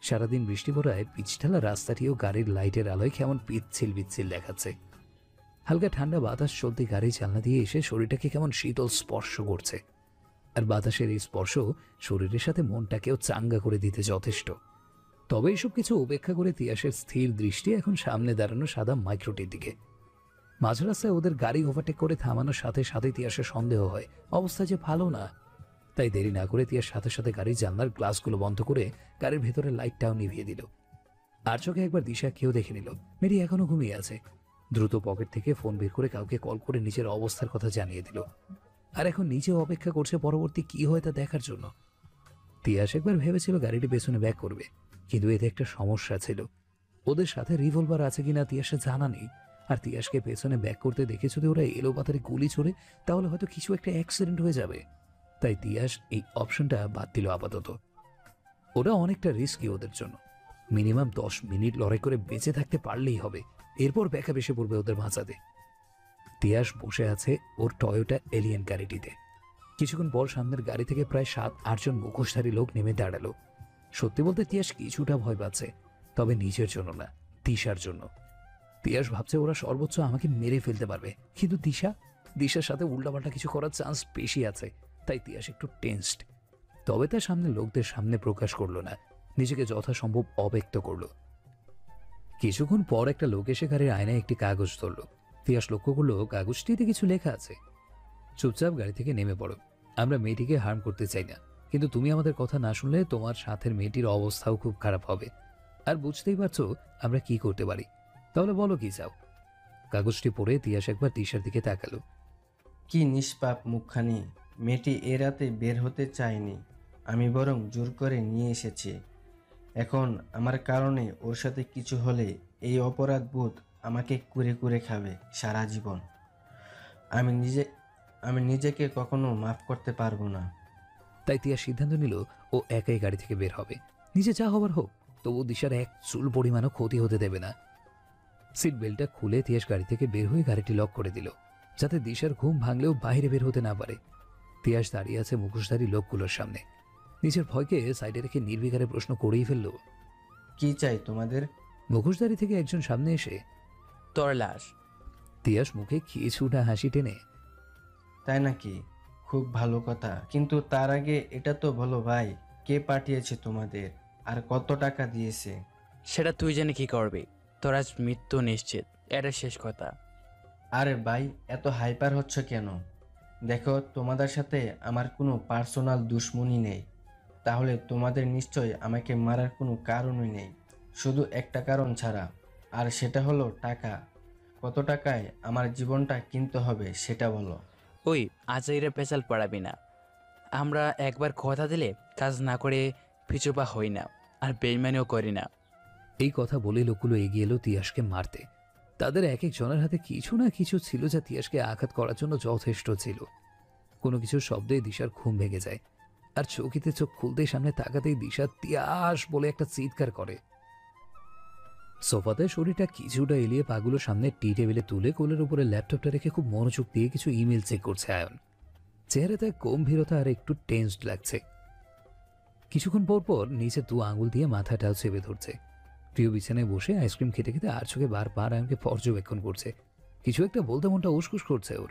সারাদিন বৃষ্টি পড়ায় পিচঢালা রাস্তাটিও গাড়ির লাইটের আলোয় কেমন পিচ্ছিল পিচ্ছিল দেখাচ্ছে। হালকা ঠান্ডা বাতাস চলতে গাড়ির জানলা দিয়ে এসে শরীরটাকে কেমন শীতল স্পর্শ করছে। আর বাতাসের এই স্পর্শ শরীরের সাথে মনটাকেও চাঙ্গা করে দিতে যথেষ্ট। তবে এসব কিছু উপেক্ষা করে তিয়াসের স্থির দৃষ্টি এখন সামনে দাঁড়ানো সাদা মাইক্রোটির দিকে। মাঝ রাস্তায় ওদের গাড়ি ওভারটেক করে থামানোর সাথে সাথে তিয়াসের সন্দেহ হয় অবস্থা যে ভালো না। তাই দেরি না করে তিয়াস সাথে সাথে গাড়ির জানলার গ্লাসগুলো বন্ধ করে গাড়ির ভেতরে লাইটটাও নিভিয়ে দিল। আর চোখে একবার দিশা কেউ দেখে নিল মেরি এখনো ঘুমিয়ে আছে। দ্রুত পকেট থেকে ফোন বের করে কাউকে কল করে নিজের অবস্থার কথা জানিয়ে দিল। আর এখন নিজেও অপেক্ষা করছে পরবর্তী কি হয় তা দেখার জন্য। তিয়াস একবার ভেবেছিল গাড়িটি পেছনে ব্যাক করবে, কিন্তু এতে একটা সমস্যা ছিল। ওদের সাথে রিভলভার আছে কিনা তিয়াসের জানা নেই। আর তিয়াসকে পেছনে ব্যাক করতে দেখে যদি ওরা এলো পাতারে গুলি ছোড়ে তাহলে হয়তো কিছু একটা অ্যাক্সিডেন্ট হয়ে যাবে। তাই তিয়াস এই অপশনটা বাদ দিল আপাতত। ওটা অনেকটা রিস্কি ওদের জন্য। মিনিমাম 10 মিনিট লড়াই করে বেঁচে থাকতে পারলেই হবে, এরপর ব্যাকআপ এসে পড়বে ওদের বাঁচাতে। তিয়াস বসে আছে ওর টয়োটা এলিয়েন গাড়িটিতে। কিছুক্ষণ পর সামনের গাড়ি থেকে প্রায় 7-8 জন মুখোশধারী লোক নেমে দাঁড়ালো। সত্যি বলতে তিয়াস কিছুটা ভয় পাচ্ছে, তবে নিজের জন্য না, দিশার জন্য। তিয়াস ভাবছে ওরা সর্বোচ্চ আমাকে মেরে ফেলতে পারবে, কিন্তু দিশার সাথে উল্টাপাল্টা কিছু করার চান্স বেশি আছে। তাই তিয়াস একটু টেনসড। তবে তার সামনে লোকদের সামনে প্রকাশ করলো না, নিজেকে যথাসম্ভব অব্যক্ত করলো। কিছুক্ষণ পর একটা লোক এসে গাড়ির আয়নায় একটি কাগজ ধরলো। তিয়াস লক্ষ্য করলো কাগজটিতে কিছু লেখা আছে। চুপচাপ গাড়ি থেকে নেমে পড়ো, আমরা মেয়েটিকে হার্ম করতে চাই না, কিন্তু তুমি আমাদের কথা না শুনলে তোমার সাথের মেয়েটির অবস্থাও খুব খারাপ হবে। আর বুঝতেই পারছো আমরা কি করতে পারি, তাহলে বলো কি চাও। কাগজটি পড়ে তিয়াস একবার দিশার দিকে তাকালো। কি নিষ্পাপ মুখখানি, মেয়েটি এ রাতে বের হতে চায়নি, আমি বরং জোর করে নিয়ে এসেছি। এখন আমার কারণে ওর সাথে কিছু হলে এই অপরাধ বোধ আমাকে কুরে কুরে খাবে সারা জীবন। আমি নিজেকে কখনো মাফ করতে পারবো না। তাই তিয়াস সিদ্ধান্ত নিল ও একাই গাড়ি থেকে বের হবে। নিজে যা হবার হোক, তবু দিশার এক চুল পরিমাণও ক্ষতি হতে দেবে না। সিট বেল্টটা খুলে তিয়াস গাড়ি থেকে বের হয়ে গাড়িটি লক করে দিল, যাতে দিশার ঘুম ভাঙলেও বাইরে বের হতে না পারে। তিয়াস দাঁড়িয়ে আছে মুখোশধারী লোকগুলোর সামনে। নিজের ভয়কে সাইডে রেখে নির্বিকারে প্রশ্ন করেই ফেলল, কি চাই তোমাদের? মুখোশধারী থেকে একজন সামনে এসে, তোর লাশ। তিয়াস মুখে কিছুটা হাসি টেনে, তাই নাকি? খুব ভালো কথা, কিন্তু তার আগে এটা তো বলো ভাই, কে পাঠিয়েছে তোমাদের আর কত টাকা দিয়েছে? সেটা তুই জেনে কি করবি? তোর আজ মৃত্যু নিশ্চিত, এটা শেষ কথা। আরে ভাই, এত হাইপার হচ্ছে কেন? দেখো, তোমাদের সাথে আমার কোনো পার্সোনাল দুশ্মনী নেই, তাহলে তোমাদের নিশ্চয় আমাকে মারার কোনো কারণই নেই, শুধু একটা কারণ ছাড়া, আর সেটা হলো টাকা। কত টাকায় আমার জীবনটা কিনতে হবে সেটা বলো। ওই আজাইরে পেঁচাল পড়াবি না। আমরা একবার কথা দিলে কাজ না করে পিছুপা হই না, আর বেইমানিও করি না। এই কথা বলে লোকগুলো এগিয়ে এলো তিয়াসকে মারতে। তাদের এক একজনের হাতে কিছু না কিছু ছিল যা তিয়াসকে আঘাত করার জন্য যথেষ্ট ছিল। কোনো কিছুর শব্দে দিশার ঘুম ভেঙে যায়, আর চৌকিতে চোখ খুলতেই সামনে তাকাতেই দিশা তিয়াস বলে একটা চিৎকার করে। সোফাতে শরীরটা কিছুটা এলিয়ে পাগুলো সামনে টি টেবিলে তুলে কোলের উপরে ল্যাপটপটা রেখে খুব মনোযোগ দিয়ে কিছু ইমেল চেক করছে আয়ন। চেহারাতে গম্ভীরতা আর একটু টেন্সড লাগছে। কিছুক্ষণ পর পর নিচে 2 আঙুল দিয়ে মাথাটাও চেপে ধরছে। প্রিয় বিছানায় বসে আইসক্রিম খেতে খেতে আর চোখে বারবার আয়নকে পর্যবেক্ষণ করছে। কিছু একটা বলতে মনটা উসকুস করছে ওর,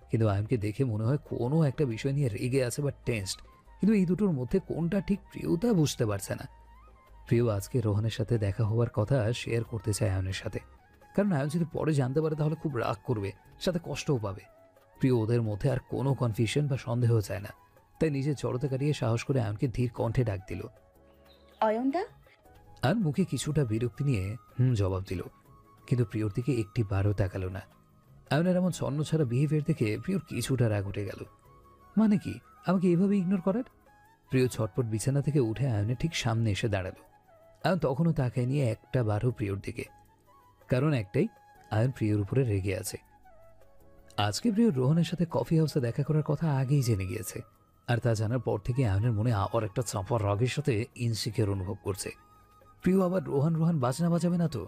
কিন্তু আয়নকে দেখে মনে হয় কোনো একটা বিষয় নিয়ে রেগে আছে বা টেন্সড, কিন্তু এই দুটোর মধ্যে কোনটা ঠিক প্রিয়তা বুঝতে পারছে না। প্রিয় আজকে রোহনের সাথে দেখা হওয়ার কথা শেয়ার করতে চায় আয়নের সাথে, কারণ আয়ন যদি পরে জানতে পারে তাহলে খুব রাগ করবে, সাথে কষ্টও পাবে। প্রিয় ওদের মধ্যে আর কোনো কনফিউশন বা সন্দেহ চায় না, তাই নিজের জড়তা কাটিয়ে সাহস করে আয়নকে ধীর কণ্ঠে ডাক দিল। অয়নদা। আর মুখে কিছুটা বিরক্তি নিয়ে জবাব দিল, কিন্তু প্রিয়র দিকে একটি বারও তাকালো না। আয়নের এমন ছন্ন ছাড়া বিহেভিয়ার দেখে প্রিয়র কিছুটা রাগ উঠে গেল। মানে কি, আমাকে এভাবে ইগনোর করার? প্রিয় ছটপট বিছানা থেকে উঠে আয়নের ঠিক সামনে এসে দাঁড়ালো। আয়ন তখনও তাকায় নিয়ে একটা বারও প্রিয়র দিকে, কারণ একটাই, আয়ন প্রিয়র উপরে রেগে আছে। আজকে প্রিয় রোহনের সাথে কফি হাউসে দেখা করার কথা আগেই জেনে গিয়েছে, আর তা জানার পর থেকে আয়নের মনে আবার একটা চাপা রাগের সাথে ইনসিকিউর অনুভব করছে। প্রিয় আবার রোহান রোহান বাজনা বাজাবে না তো?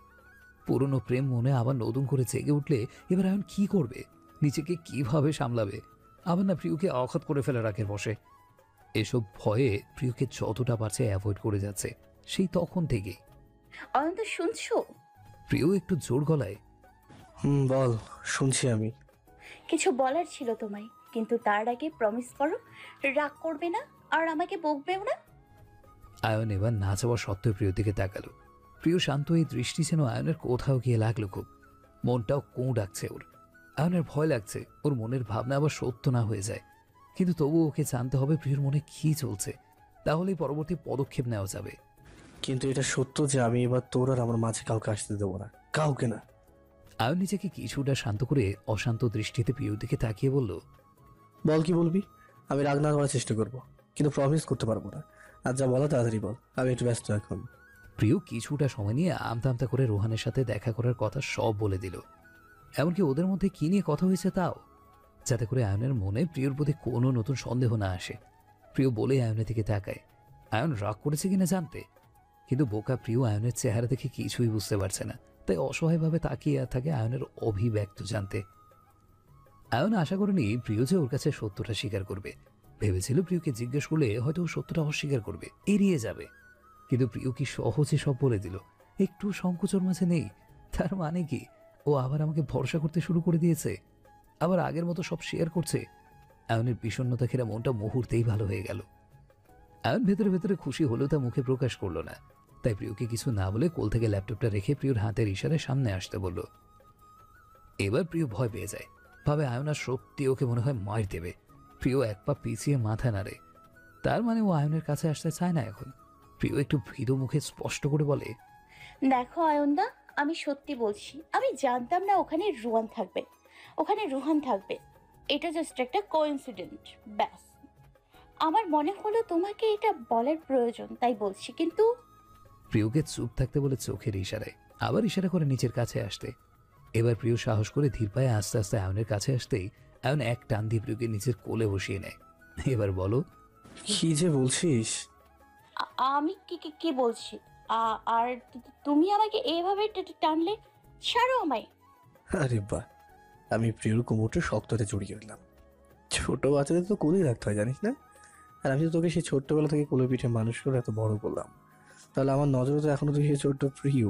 পুরনো প্রেম মনে আবার নতুন করে জেগে উঠলে এবার আয়ন কি করবে? নিজেকে কিভাবে সামলাবে? আবার না প্রিয়কে অখাত করে ফেলে রাগের বসে। এসব ভয়ে প্রিয়কে যতটা পারছে অ্যাভয়েড করে যাচ্ছে সেই তখন থেকেই। অয়নদা শুনছো? প্রিয় একটু জোর গলায়, বল, শুনছি আমি। কিছু বলার ছিল তোমায়, কিন্তু তার আগে প্রমিস করো রাগ করবে না আর আমাকে বকবেও না। আয়ন এবার না যাওয়া সত্ত্বেও প্রিয় দিকে তাকালো। প্রিয় শান্ত এই দৃষ্টি যেন আয়নের কোথাও গিয়ে লাগলো খুব। মনটাও কোঁ ডাকছে ওর। আয়নের ভয় লাগছে ওর মনের ভাবনা আবার সত্য না হয়ে যায়, কিন্তু তবু ওকে জানতে হবে প্রিয়র মনে কি চলছে, তাহলেই পরবর্তী পদক্ষেপ নেওয়া যাবে। কিন্তু এটা সত্য যে আমি এবার তোর আর আমার মাঝে কাউকে আসতে দেবো না, কাউকে না। আয়ন নিজেকে কিছুটা শান্ত করে অশান্ত দৃষ্টিতে প্রিয়র দিকে তাকিয়ে বলল, বল, কি বলবি? আমি রাগ না করার চেষ্টা করবো, কিন্তু প্রমিস করতে পারবো না। আর যা বলা তাড়াতাড়ি বল, আমি একটু ব্যস্ত এখন। প্রিয় কিছুটা সময় নিয়ে আমতা আমতা করে রোহানের সাথে দেখা করার কথা সব বলে দিল, এমনকি ওদের মধ্যে কি নিয়ে কথা হয়েছে তাও, যাতে করে আয়নের মনে প্রিয়র প্রতি কোনো নতুন সন্দেহ না আসে। প্রিয় বলে আয়নের দিকে তাকায়, আয়ন রাগ করেছে কিনা জানতে, কিন্তু বোকা প্রিয় আয়নের চেহারা দেখে কিছুই বুঝতে পারছে না, তাই অসহায়ভাবে তাকিয়ে থাকে আয়নের অভিব্যক্ত জানতে। আয়ন আশা করেনি প্রিয় যে ওর কাছে সত্যটা স্বীকার করবে। ভেবেছিল প্রিয়কে জিজ্ঞেস করলে হয়তো ও সত্যটা অস্বীকার করবে, এড়িয়ে যাবে, কিন্তু প্রিয় কি সহজে সব বলে দিল। একটু সংকোচন মাঝে নেই। তার মানে কি ও আবার আমাকে ভরসা করতে শুরু করে দিয়েছে, আবার আগের মতো সব শেয়ার করছে। আয়নের বিষণ্ণতা ঘেরা মনটা মুহূর্তেই ভালো হয়ে গেল। আয়ন ভেতরে ভেতরে খুশি হলেও তা মুখে প্রকাশ করলো না, তাই প্রিয়কে কিছু না বলে কোল থেকে ল্যাপটপটা রেখে প্রিয়র হাতের ইশারায় সামনে আসতে বলল। এবার প্রিয় ভয় পেয়ে যায়, ভাবে আয়ন আর সত্যি ওকে মনে হয় মার দেবে। প্রিয় এক পা পিছিয়ে মাথা নাড়ে, তার মানে ও আয়নের কাছে আসতে চায় না এখন। প্রিয় একটু ভীত মুখে স্পষ্ট করে বলে, দেখো অয়নদা, আমি সত্যি বলছি, আমি জানতাম না ওখানে রুহান থাকবে। এটা জাস্ট একটা কোইন্সিডেন্ট, ব্যাস। আমার মনে হলো তোমাকে এটা বলার প্রয়োজন, তাই বলছি। কিন্তু প্রিয়কে চুপ থাকতে বলে চোখের ইশারায় আবার ইশারা করে নিচের কাছে আসতে। এবার প্রিয় সাহস করে ধীর পায়ে আস্তে আস্তে আয়নের কাছে আসতেই আয়ন এক টান দিয়ে প্রিয়কে নিচের কোলে বসিয়ে নেয়। এবার বলো, কি যে বলছিস? আমি কি বলছি? আর তুমি আমাকে এভাবে টানলে, ছাড়ো আমায়। আরে বাহ, আমি প্রিয়র কোমরটা শক্ততে জড়িয়ে গেলাম। ছোট বাচ্চাদের তো কোলেই রাখতে হয়, জানিস না? আর আমি তো তোকে সেই ছোট্টবেলা থেকে কোলে পিঠে মানুষ করে এত বড় করলাম, তাহলে আমার নজরে তো এখনো তুই সেই ছোট্ট প্রিয়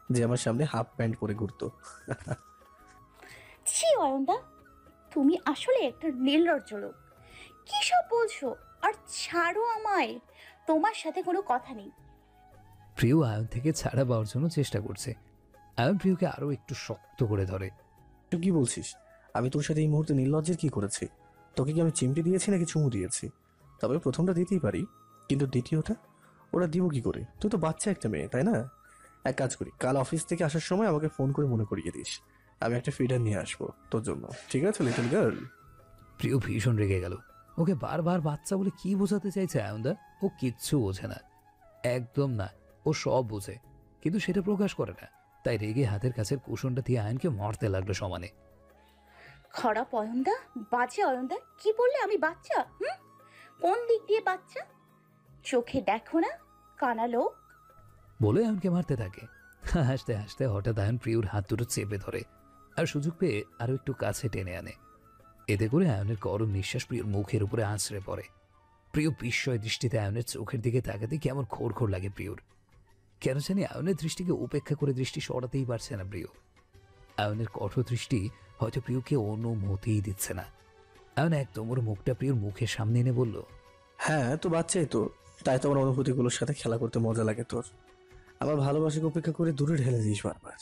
যে আমার সামনে হাফ প্যান্ট পরে ঘুরতো। ছি অয়নদা, তুমি আসলে একটা নির্লজ্জ লোক। কি সব বলছো? আর ছাড়ো আমায়, তোমার সাথে কোনো কথা নেই। প্রিয় আয়ন থেকে ছাড়া পাওয়ার জন্য চেষ্টা করছে। আয়ন প্রিয়কে আরো একটু শক্ত করে ধরে। তুই কি বলছিস? আমি তোর সাথে এই মুহূর্তে নির্লজ্জের কি করেছি? তোকে কি আমি চিমটি দিয়েছি নাকি চুমু দিয়েছি? তবে প্রথমটা দিতেই পারি, কিন্তু দ্বিতীয়টা ওরা দিব কি করে? তুই তো বাচ্চা একটা মেয়ে, তাই না? এক কাজ করি, কাল অফিস থেকে আসার সময় আমাকে ফোন করে মনে করিয়ে দিস, আমি একটা ফিডার নিয়ে আসবো তোর জন্য, ঠিক আছে লিটল গার্ল? প্রিয় ভীষণ রেগে গেল। ওকে বারবার বাচ্চা বলে কি বোঝাতে চাইছে আয়নদা? ও কিচ্ছু বোঝে না, একদম না। ও সব বোঝে, কিন্তু সেটা প্রকাশ করে না। তাই রেগে হাতের কাছের কুশনটা দিয়ে আয়নকে মারতে লাগলো সমানে। খারাপ অয়নদা, বাজে অয়নদা। কি বললে আমি বাচ্চা? কোন দিক দিয়ে বাচ্চা? চোখে দেখো না, কানালো বলে আয়নকে মারতে থাকে। হাসতে হাসতে হঠাৎ আয়ন প্রিয়র হাত দুটো চেপে ধরে আর সুযোগ পেয়ে আরো একটু কাছে টেনে আনে। এতে করে আয়নের গরম নিঃশ্বাস প্রিয়র মুখের উপরে আছড়ে পড়ে। প্রিয় বিস্ময় দৃষ্টিতে আয়নের চোখের দিকে তাকাতে কেমন খোর লাগে প্রিয়র। কেন জানি আয়নের দৃষ্টিকে উপেক্ষা করে দৃষ্টি সরাতেই পারছে না প্রিয়। আয়নের কঠোর দৃষ্টি হয়তো প্রিয়কে অনুমতিই দিচ্ছে না। আয়ন একদম ওর মুখটা প্রিয়র মুখের সামনে এনে বলল, হ্যাঁ, তো বাচ্চাই তো, তাই তোমার অনুভূতিগুলোর সাথে খেলা করতে মজা লাগে তোর। আমার ভালোবাসাকে উপেক্ষা করে দূরে ঢেলে দিস বারবার।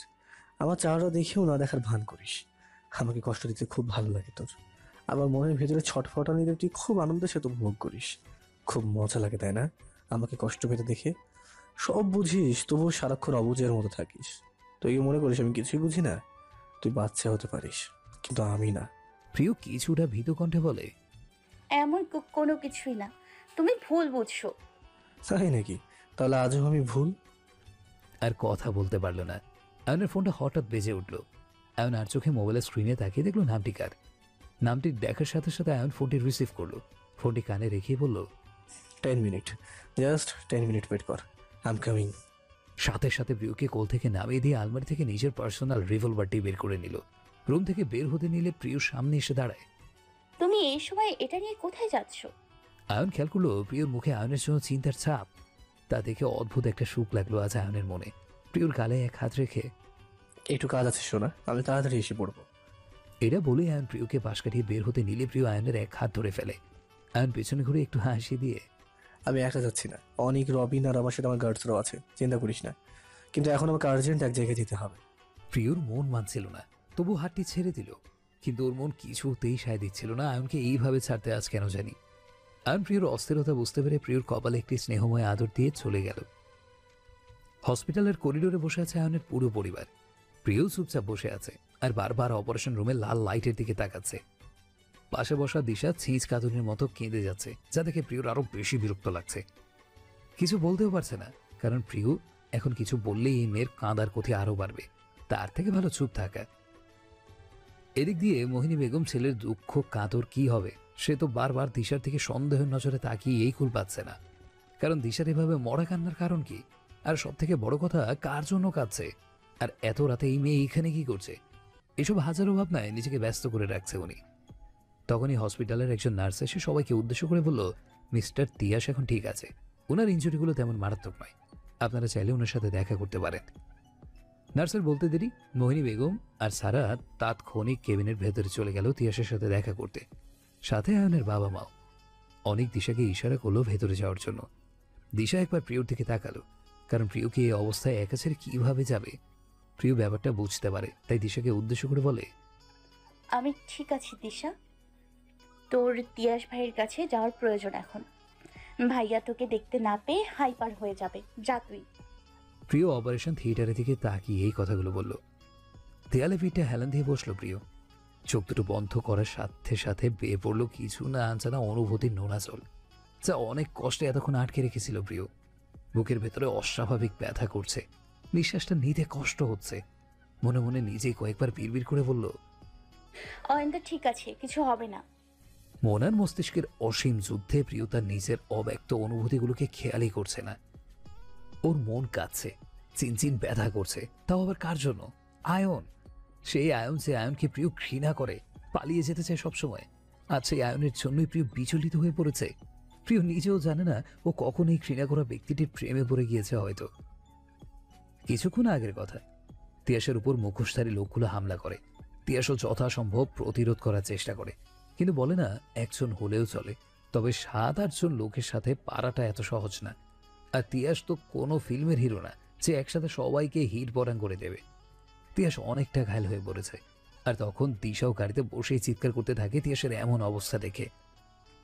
আমার চাওয়াটা দেখেও না দেখার ভান করিস। আমাকে কষ্ট দিতে খুব ভালো লাগে তোর। আমার মনের ভেতরে ছটফটানিতে তুই খুব আনন্দের সাথে উপভোগ করিস। খুব মজা লাগে তাই না আমাকে কষ্ট পেতে দেখে? সব বুঝিস তবুও সারাক্ষণ অবুঝের মতো থাকিস। তুই কি মনে করিস আমি কিছুই বুঝি না? তুই বাচ্চা হতে পারিস কিন্তু আমি না। প্রিয় কিছুটা ভীত কণ্ঠে বলে, এমন কোনো কিছুই না, তুমি ভুল বুঝছো। তাই নাকি? তাহলে আজও আমি ভুল? আর কথা বলতে পারল না। আয়নের ফোনটা হঠাৎ বেজে উঠল। আয়ন আর চোখে মোবাইলের স্ক্রিনে তাকিয়ে দেখলো নামটি কার। নামটি দেখার সাথে সাথে আয়ন ফোনটি রিসিভ করলো। ফোনটি কানে রেখেই বলল, 10 মিনিট, জাস্ট 10 মিনিট ওয়েট কর, আই এম কামিং। সাথে সাথে প্রিয়কে কোল থেকে নামিয়ে দিয়ে আলমারি থেকে নিজের পার্সোনাল রিভলভারটি বের করে নিল। রুম থেকে বের হতে নিলে প্রিয়র সামনে এসে দাঁড়ায়। তুমি এই সময় এটা নিয়ে কোথায় যাচ্ছ? আয়ন খেয়াল করলো প্রিয়র মুখে আয়নের জন্য চিন্তার ছাপ। তা দেখে অদ্ভুত একটা সুখ লাগলো আজ আয়নের মনে। প্রিয়র গালে এক হাত রেখে, একটু কাজ আছে শোনা, আমি তাড়াতাড়ি এসে পড়বো। এটা বলে আয়ন প্রিয়কে পাশ কাটিয়ে বের হতে নিলে প্রিয় আয়নের এক হাত ধরে ফেলে। আয়ন পেছনে ঘুরে একটু হাসি দিয়ে, আমি একা যাচ্ছি না, অনেক, রবিন আর আমার সাথে আমার গার্ডসরাও আছে, চিন্তা করিস না। কিন্তু এখন আমাকে আর্জেন্ট এক জায়গায় যেতে হবে। প্রিয়র মন মানছিল না, তবু হাতটি ছেড়ে দিল। কিন্তু ওর মন কিছুতেই সায় দিচ্ছিল না আয়নকে এইভাবে ছাড়তে আজ কেন জানি। আয়ন প্রিয়র অস্থিরতা বুঝতে পেরে প্রিয়র কপালে একটি স্নেহময় আদর দিয়ে চলে গেল। হসপিটালের করিডোরে বসে আছে আয়নের পুরো পরিবার। প্রিয় চুপচাপ বসে আছে আর বারবার অপারেশন রুমে লাল লাইটের দিকে তাকাচ্ছে। পাশে বসা দিশা ছিঁচ কাঁদুনির মতো কেঁদে যাচ্ছে, যা দেখে প্রিয়র আরো বেশি বিরক্ত লাগছে। কিছু বলতেও পারছে না, কারণ প্রিয় এখন কিছু বললেই এই মেয়ের কাঁদার কথি আরো বাড়বে। তার থেকে ভালো চুপ থাকা। এদিক দিয়ে মোহিনী বেগম ছেলের দুঃখ কাতর কি হবে সে তো বারবার দিশার থেকে সন্দেহের নজরে তাকিয়ে এই কুল পাচ্ছে না। কারণ দিশার এভাবে মরা কান্নার কারণ কি? আর সব থেকে বড় কথা, কার জন্য কাঁদছে? আর এত রাতে এই মেয়ে এখানে কি করছে? এসব হাজারো ভাবনায় নিজেকে ব্যস্ত করে রাখছে উনি। তখনই হসপিটালের একজন নার্স এসে সবাইকে উদ্দেশ্য করে বলল, মিস্টার তিয়াস এখন ঠিক আছে, ওনার ইনজুরিগুলো তেমন মারাত্মক নয়, আপনারা চাইলে ওনার সাথে দেখা করতে পারেন। নার্সের বলতে দেরি মোহিনী বেগম আর সারা তাৎক্ষণিক কেবিনের ভেতরে চলে গেল তিয়াসের সাথে দেখা করতে, সাথে আয়নের বাবা মাও। অনেক দিশাকে ইশারা করলো ভেতরে যাওয়ার জন্য। দিশা একবার প্রিয়র দিকে তাকালো, কারণ প্রিয়কে এই অবস্থায় একা ছেড়ে কিভাবে যাবে। প্রিয় ব্যাপারটা বুঝতে পারে, তাই দিশাকে উদ্দেশ্য করে বলে, আমি ঠিক আছি দিশা, তোর তিয়াস ভাইয়ের কাছে যাওয়ার প্রয়োজন এখন। ভাইয়া তোকে দেখতে না পেয়ে হাইপার হয়ে যাবে, যা তুই। প্রিয় অপারেশন থিয়েটারের দিকে তাকিয়ে এই কথাগুলো বলল। দেয়ালে পিঠে হেলান দিয়ে বসলো প্রিয়। চোখ দুটো বন্ধ করার সাথে সাথে বেয়ে পড়লো কিছু না আনজানা অনুভূতির নোনা জল, যা অনেক কষ্টে এতক্ষণ আটকে রেখেছিল প্রিয়। বুকের ভেতরে অস্বাভাবিক ব্যথা করছে, নিঃশ্বাসটা নিতে কষ্ট হচ্ছে। মনে মনে নিজেই কয়েকবার বিড়বিড় করে বলল, অয়ন্দা ঠিক আছে, কিছু হবে না। মনার মস্তিষ্কের অসীম যুদ্ধে প্রিয় তার নিজের অব্যক্ত অনুভূতিগুলোকে খেয়ালই করছে না। ওর মন কাঁদছে, চিনচিন ব্যথা করছে, তাও আবার কার জন্য? আয়ন। সেই আয়ন যে আয়নকে প্রিয় ঘৃণা করে, পালিয়ে যেতে চায় সবসময়। আজ সেই আয়নের জন্যই প্রিয় বিচলিত হয়ে পড়েছে। প্রিয় নিজেও জানে না ও কখন এই ঘৃণা করা ব্যক্তিটির প্রেমে পড়ে গিয়েছে। হয়তো কিছুক্ষণ আগের কথা, তিয়াসের উপর মুখোশধারী লোকগুলো হামলা করে। তিয়াসও যথাসম্ভব প্রতিরোধ করার চেষ্টা করে, কিন্তু বলে না, একজন হলেও চলে, তবে 7-8 জন লোকের সাথে পারাটা এত সহজ না। আর তিয়াস তো কোনো ফিল্মের হিরো না যে একসাথে সবাইকে হিট বরাং করে দেবে। তিয়াস অনেকটা ঘায়ল হয়ে পড়েছে। আর তখন দিশাও গাড়িতে বসেই চিৎকার করতে থাকে তিয়াসের এমন অবস্থা দেখে।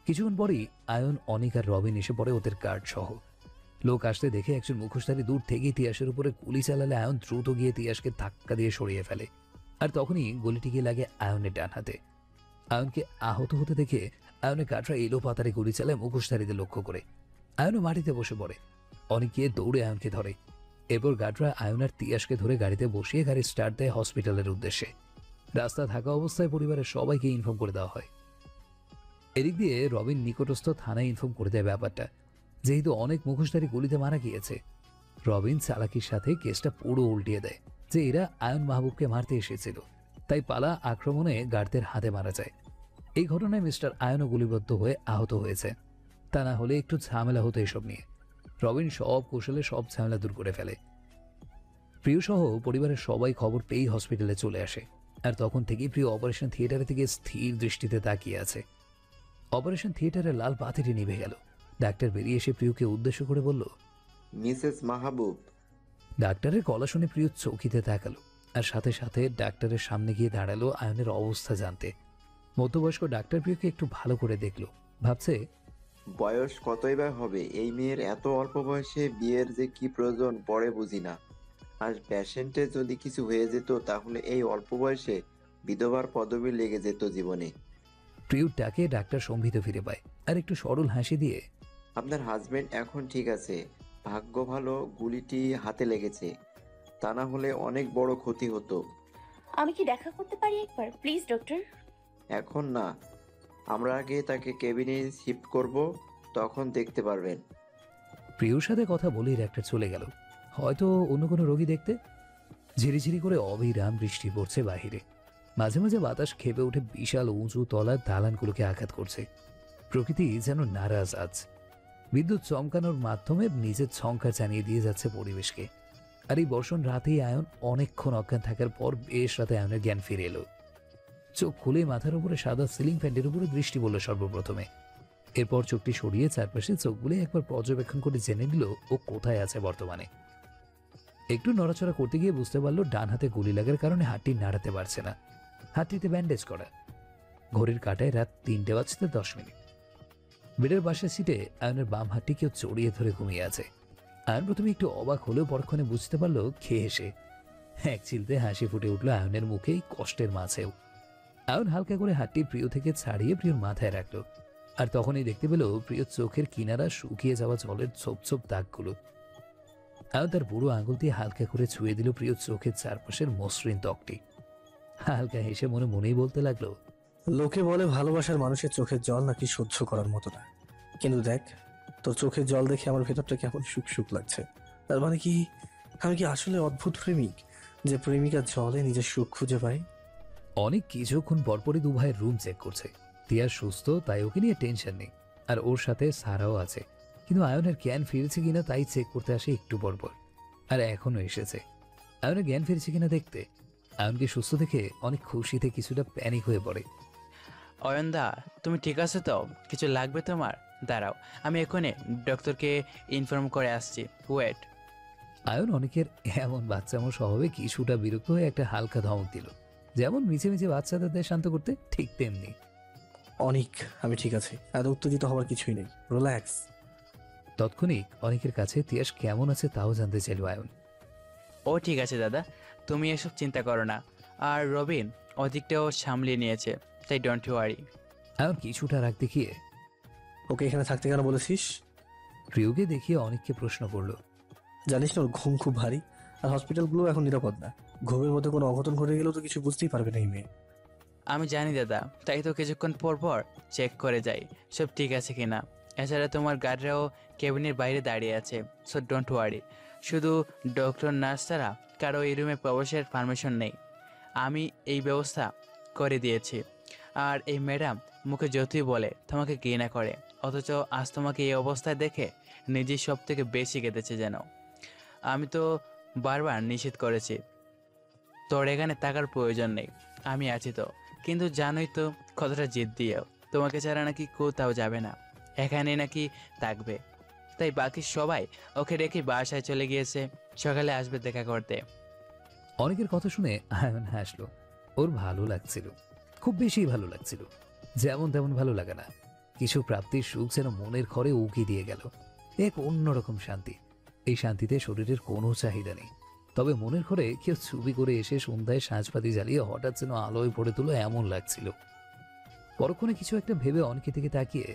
কিছুক্ষণ পরেই আয়ন, অনিক আর রবিন এসে পড়ে ওদের গার্ড সহ। লোক আসতে দেখে একজন মুখোশধারী দূর থেকেই তিয়াসের উপরে গুলি চালালে আয়ন দ্রুত গিয়ে তিয়াসকে ধাক্কা দিয়ে সরিয়ে ফেলে। আর তখনই গুলিটি গিয়ে লাগে আয়নের ডান হাতে। আয়নকে আহত হতে দেখে আয়নের গার্ডরা এলো পাতারে গুলি চালায় মুখোশধারীদের লক্ষ্য করে। আয়নও মাটিতে বসে পড়ে। অনেক গিয়ে দৌড়ে আয়নকে ধরে। এরপর গার্ডরা আয়ন আর তিয়াসকে ধরে গাড়িতে বসিয়ে গাড়ি স্টার্ট দেয় হসপিটালের উদ্দেশ্যে। রাস্তা থাকা অবস্থায় পরিবারের সবাইকে ইনফর্ম করে দেওয়া হয়। এদিক দিয়ে রবিন নিকটস্থ থানায় ইনফর্ম করে দেয় ব্যাপারটা। যেহেতু অনেক মুখোশধারী গুলিতে মারা গিয়েছে, রবিন চালাকির সাথে কেসটা পুরো উল্টিয়ে দেয় যে এরা আয়ন মাহবুবকে মারতে এসেছিল, তাই পালা আক্রমণে গার্ডদের হাতে মারা যায়। এই ঘটনায় মিস্টার আয়নও গুলিবদ্ধ হয়ে আহত হয়েছে। তা না হলে একটু ঝামেলা হতো এসব নিয়ে। রবিন সব কৌশলে সব ঝামেলা দূর করে ফেলে। প্রিয়সহ পরিবারের সবাই খবর পেয়েই হসপিটালে চলে আসে। আর তখন থেকেই প্রিয় অপারেশন থিয়েটারের দিকে স্থির দৃষ্টিতে তাকিয়ে আছে। অপারেশন থিয়েটারের লাল বাতিটি নিভে গেল। ডাক্তার বেরিয়ে এসে প্রিয়কে উদ্দেশ্য করে বলল, মিসেস মাহবুব। ডাক্তারের গলা শুনে প্রিয় চৌকিতে তাকালো আর সাথে সাথে ডাক্তারের সামনে গিয়ে দাঁড়ালো আয়নের অবস্থা জানতে। মধ্যবয়স্ক ডাক্তার প্রিয়কে একটু ভালো করে দেখলো, ভাবছে বয়স কতই বা হবে, এই মেয়ের এত অল্প বয়সে বিয়ের যে কি প্রয়োজন পরে বুঝি না। আর পেশেন্টের যদি কিছু হয়ে যেত তাহলে এই অল্প বয়সে বিধবার পদবি লেগে যেত জীবনে। প্রিয়র ডাকে ডাক্তার সম্ভিত ফিরে পায় আর একটু সরল হাসি দিয়ে, আপনার হাজবেন্ড এখন ঠিক আছে, ভাগ্য ভালো গুলিটি হাতে লেগেছে, তা না হলে অনেক বড় ক্ষতি হতো। আমি কি দেখা করতে পারি একবার প্লিজ ডক্টর? এখন না, আমরা আগে তাকে কেবিনে শিফট করব, তখন দেখতে পারবেন। প্রিয়র সাথে কথা বলেই ডাক্তার চলে গেল, হয়তো অন্য কোনো রোগী দেখতে। ঝিরিঝিরি করে অবিরাম বৃষ্টি পড়ছে বাহিরে, মাঝে মাঝে বাতাস খেপে উঠে বিশাল উঁচু তলার দালানগুলোকে আঘাত করছে। প্রকৃতি যেন নারাজ আজ। বিদ্যুৎ চমকানোর মাধ্যমে নিজের ছঙ্কা জানিয়ে দিয়ে যাচ্ছে পরিবেশকে। আর এই বর্ষণ রাতেই আয়ন অনেকক্ষণ অজ্ঞান থাকার পর বেশ রাতে আয়নের জ্ঞান ফিরে এলো। চোখ খুলে মাথার উপরে সাদা সিলিং ফ্যানের উপরে দৃষ্টি পড়ল সর্বপ্রথমে। এরপর চোখটি সরিয়ে চারপাশে চোখ বুলে একবার পর্যবেক্ষণ করে জেনে নিল ও কোথায় আছে বর্তমানে। একটু নড়াচড়া করতে গিয়ে বুঝতে পারলো ডান হাতে গুলি লাগার কারণে হাতটি নাড়াতে পারছে না। হাতটিতে ব্যান্ডেজ করা। ঘড়ির কাঁটায় রাত 3:10 বেডের বাসার সিটে আয়নের বাম হাতটি কেউ জড়িয়ে ধরে ঘুমিয়ে আছে। আয়ন প্রথমে একটু অবাক হলেও পরক্ষণে বুঝতে পারলো খেয়ে এসে। এক চিলতে হাসি ফুটে উঠল আয়নের মুখে এই কষ্টের মাঝেও। আয়ন হালকা করে হাতটি প্রিয় থেকে ছাড়িয়ে প্রিয়র মাথায় রাখলো, আর তখনই দেখতে পেল প্রিয় চোখের কিনারা শুকিয়ে যাওয়া জলের ছোপ ছোপ দাগগুলো। আয়ন তার বুড়ো আঙুল দিয়ে হালকা করে ছুঁয়ে দিল প্রিয় চোখের চারপাশের মসৃণ ত্বকটি। হালকা হেসে মনে মনেই বলতে লাগলো, লোকে বলে ভালোবাসার মানুষের চোখের জল নাকি সহ্য করার মতো না, কিন্তু দেখ তোর চোখের জল দেখে আমার ভেতরটা কেমন সুখ সুখ লাগছে। তার মানে কি আমি কি আসলে অদ্ভুত প্রেমিক, যে প্রেমিকা জলে নিজের সুখ খুঁজে পায়? অনেক কিছুক্ষণ পরপরই দু ভাইয়ের রুম চেক করছে। টিয়া সুস্থ, তাই ওকে নিয়ে টেনশন নেই, আর ওর সাথে সারাও আছে। কিন্তু আয়নের জ্ঞান ফিরেছে কিনা তাই চেক করতে আসে একটু পরপর, আর এখনো এসেছে। আয়নের জ্ঞান ফিরেছে কিনা দেখতে। আয়নকে সুস্থ দেখে অনেক খুশিতে কিছুটা প্যানিক হয়ে পড়ে। অয়নদা, তুমি ঠিক আছে তো? কিছু লাগবে তোমার? দাঁড়াও, আমি এখনই ডক্টরকে ইনফর্ম করে আসছি, ওয়েট। আয়ন অনেকের এমন বাচ্চামো স্বভাবে কিছুটা বিরক্ত হয়ে একটা হালকা ধমক দিল। যেমন মিছে মিছে বাচ্চাদের শান্ত করতে, ঠিক তেমনি। অনেক, আমি ঠিক আছি, এত উত্তেজিত হওয়ার কিছুই নেই, রিল্যাক্স। তৎক্ষণিক অনেকের কাছে তিয়াস কেমন আছে তাও জানতে চাইল আয়ন। ও ঠিক আছে দাদা, তুমি এসব চিন্তা করো না। আর রবিন অধিকটাও সামলিয়ে নিয়েছে, তাই ডোন্ট ওয়ারি। আয়ন কিছুটা রাগ দেখিয়ে, ওকে এখানে থাকতে কেন বলেছিস? প্রিয়কে দেখিয়ে অনেককে প্রশ্ন করলো। জানিস না ওর ঘুম খুব ভারী, আর হসপিটালগুলো এখন নিরাপদ না। ঘুমের মধ্যে কোনো অঘটন ঘটে গেলেও তো কিছু বুঝতেই পারবে না এই মেয়ে। আমি জানি দাদা, তাই তো কিছুক্ষণ পর পর চেক করে যাই সব ঠিক আছে কিনা। এছাড়া তোমার গার্ডরাও কেবিনের বাইরে দাঁড়িয়ে আছে, সো ডোন্ট ওয়ারি। শুধু ডক্টর নার্স ছাড়া কারো এই রুমে প্রবেশের পারমিশন নেই, আমি এই ব্যবস্থা করে দিয়েছি। আর এই ম্যাডাম মুখে যতই বলে তোমাকে ঘৃণা করে, অথচ আজ তোমাকে এই অবস্থায় দেখে নিজের সব থেকে বেশি কেঁদেছে যেন। আমি তো বারবার নিষেধ করেছি তোর এখানে থাকার প্রয়োজন নেই, আমি আছি তো। কিন্তু জানোই তো কতটা জিদ দিয়েও তোমাকে ছাড়া নাকি কোথাও যাবে না, এখানে নাকি থাকবে। তাই বাকি সবাই ওকে রেখে বাসায় চলে গিয়েছে, সকালে আসবে দেখা করতে। অনেকের কথা শুনে আয়ন হাসলো। ওর ভালো লাগছিল, খুব বেশি ভালো লাগছিল। যেমন তেমন ভালো লাগে না, কিছু প্রাপ্তির সুখ যেন মনের ঘরে উকি দিয়ে গেল। এক অন্যরকম শান্তি। এই শান্তিতে শরীরের কোনো চাহিদা নেই, তবে মনের ঘরে কেউ ছবি করে এসে সন্ধ্যায় সাঁঝবাতি জ্বালিয়ে হঠাৎ যেন আলোয় ভরে তুলো এমন লাগছিল। পরক্ষণে কিছু একটা ভেবে অনেকে থেকে তাকিয়ে,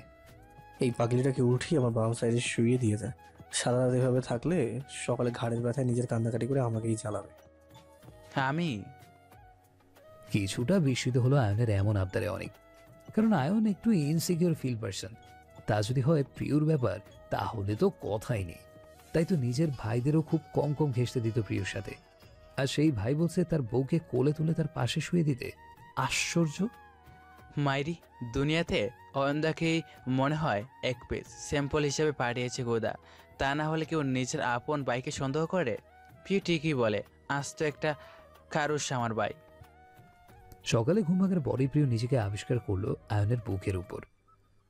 এই পাগলিটাকে উঠিয়ে আমার বাম সাইডে শুইয়ে দিয়ে যায়। সারা রাত এভাবে থাকলে সকালে ঘাড়ের ব্যথায় নিজের কান্নাকাটি করে আমাকেই জ্বালাবে। আমি কিছুটা বিস্মিত হলো আয়নের এমন আবদারে অনেক, কারণ আয়ন একটু ইনসিকিউর ফিল পারসন। তা যদি হয় প্রিয়র ব্যাপার, তাহলে তো কথাই নেই। তাই তো নিজের ভাইদেরও খুব কম কম ঘেঁষতে দিত প্রিয়র সাথে, আর সেই ভাই বলছে তার বউকে কোলে তুলে তার পাশে শুয়ে দিতে। আশ্চর্য! মাইরি, দুনিয়াতে অয়নদাকেই মনে হয় এক পেজ স্যাম্পল হিসেবে পাঠিয়েছে গোদা। তা না হলে কেউ নিজের আপন ভাইকে সন্দেহ করে? প্রিয় ঠিকই বলে, আজ তো একটা কারুস আমার ভাই। সকালে ঘুম ভাঙার পরই প্রিয় নিজেকে আবিষ্কার করলো আয়নের বুকের উপর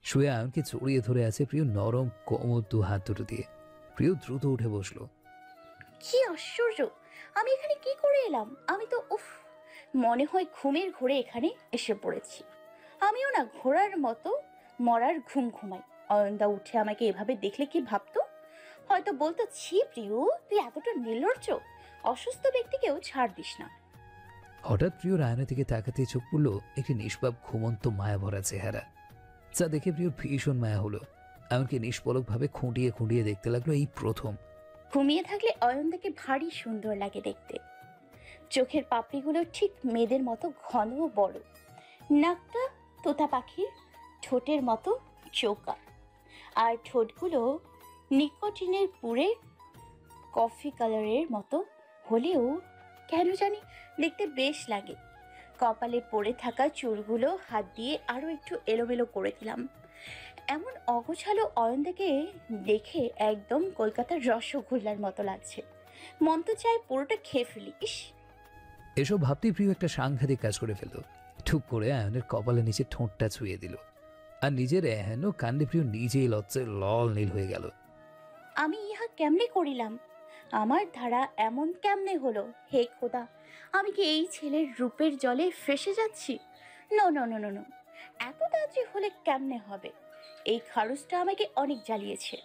শুয়ে। আয়নকে জড়িয়ে ধরে আছে প্রিয় নরম কোমল দু হাত দুটো দিয়ে। প্রিয় দ্রুত উঠে বসলো। কি আশ্চর্য, আমি এখানে কি করে এলাম? আমি তো উফ, মনে হয় ঘুমের ঘোরে এখানে এসে পড়েছি। আমিও না ঘোড়ার মতো মরার ঘুম ঘুমাই। অয়নদা উঠে আমাকে এভাবে দেখলে কি ভাবতো? হয়তো বলতো, ছি প্রিয়, তুই এতটা নির্লজ্জ, অসুস্থ ব্যক্তিকেও ছাড় দিস না। হঠাৎ প্রিয়র আয়না থেকে তাকাতে চোখ পড়ল একটি নিষ্পাপ ঘুমন্ত মায়া ভরা চেহারা। যা দেখে প্রিয়র ভীষণ মায়া হলো। এমনকি নিষ্পলকভাবে খুঁটিয়ে খুঁটিয়ে দেখতে লাগলো এই প্রথম। ঘুমিয়ে থাকলে অয়নদাকে ভারী সুন্দর লাগে দেখতে। চোখের পাপড়িগুলো ঠিক মেয়েদের মতো ঘন ও বড়, নাকটা তোতা পাখির ঠোঁটের মতো চোকা, আর ঠোঁটগুলো নিকোটিনের পুরে কফি কালারের মতো হলেও কেন জানি দেখতে বেশ লাগে। কপালে পড়ে থাকা চুলগুলো হাত দিয়ে আরো একটু এলোমেলো করে দিলাম। এমন অগোছালো অয়নদাকে দেখে একদম কলকাতার রসগোল্লার মতো লাগছে। মন তো চায় পুরোটা খেয়ে ফেলি। ইস, এসব ভাবতেই প্রিয় একটা সাংঘাতিক কাজ করে ফেলল। ঠুক করে আয়নের কপালের নিচে ঠোঁটটা ছুঁয়ে দিল, আর নিজের এহেন কাণ্ডে প্রিয় নিজেই লজ্জায় লল নীল হয়ে গেল। আমি ইহা কেমনে করিলাম? আমার ধারা এমন কেমনে হলো? হে খোদা, আমি কি এই ছেলের রূপের জলে ফেসে যাচ্ছি? No no no no no, এত তাড়াতাড়ি হলে কেমনে হবে? এই খারুসটা আমাকে অনেক জ্বালিয়েছে।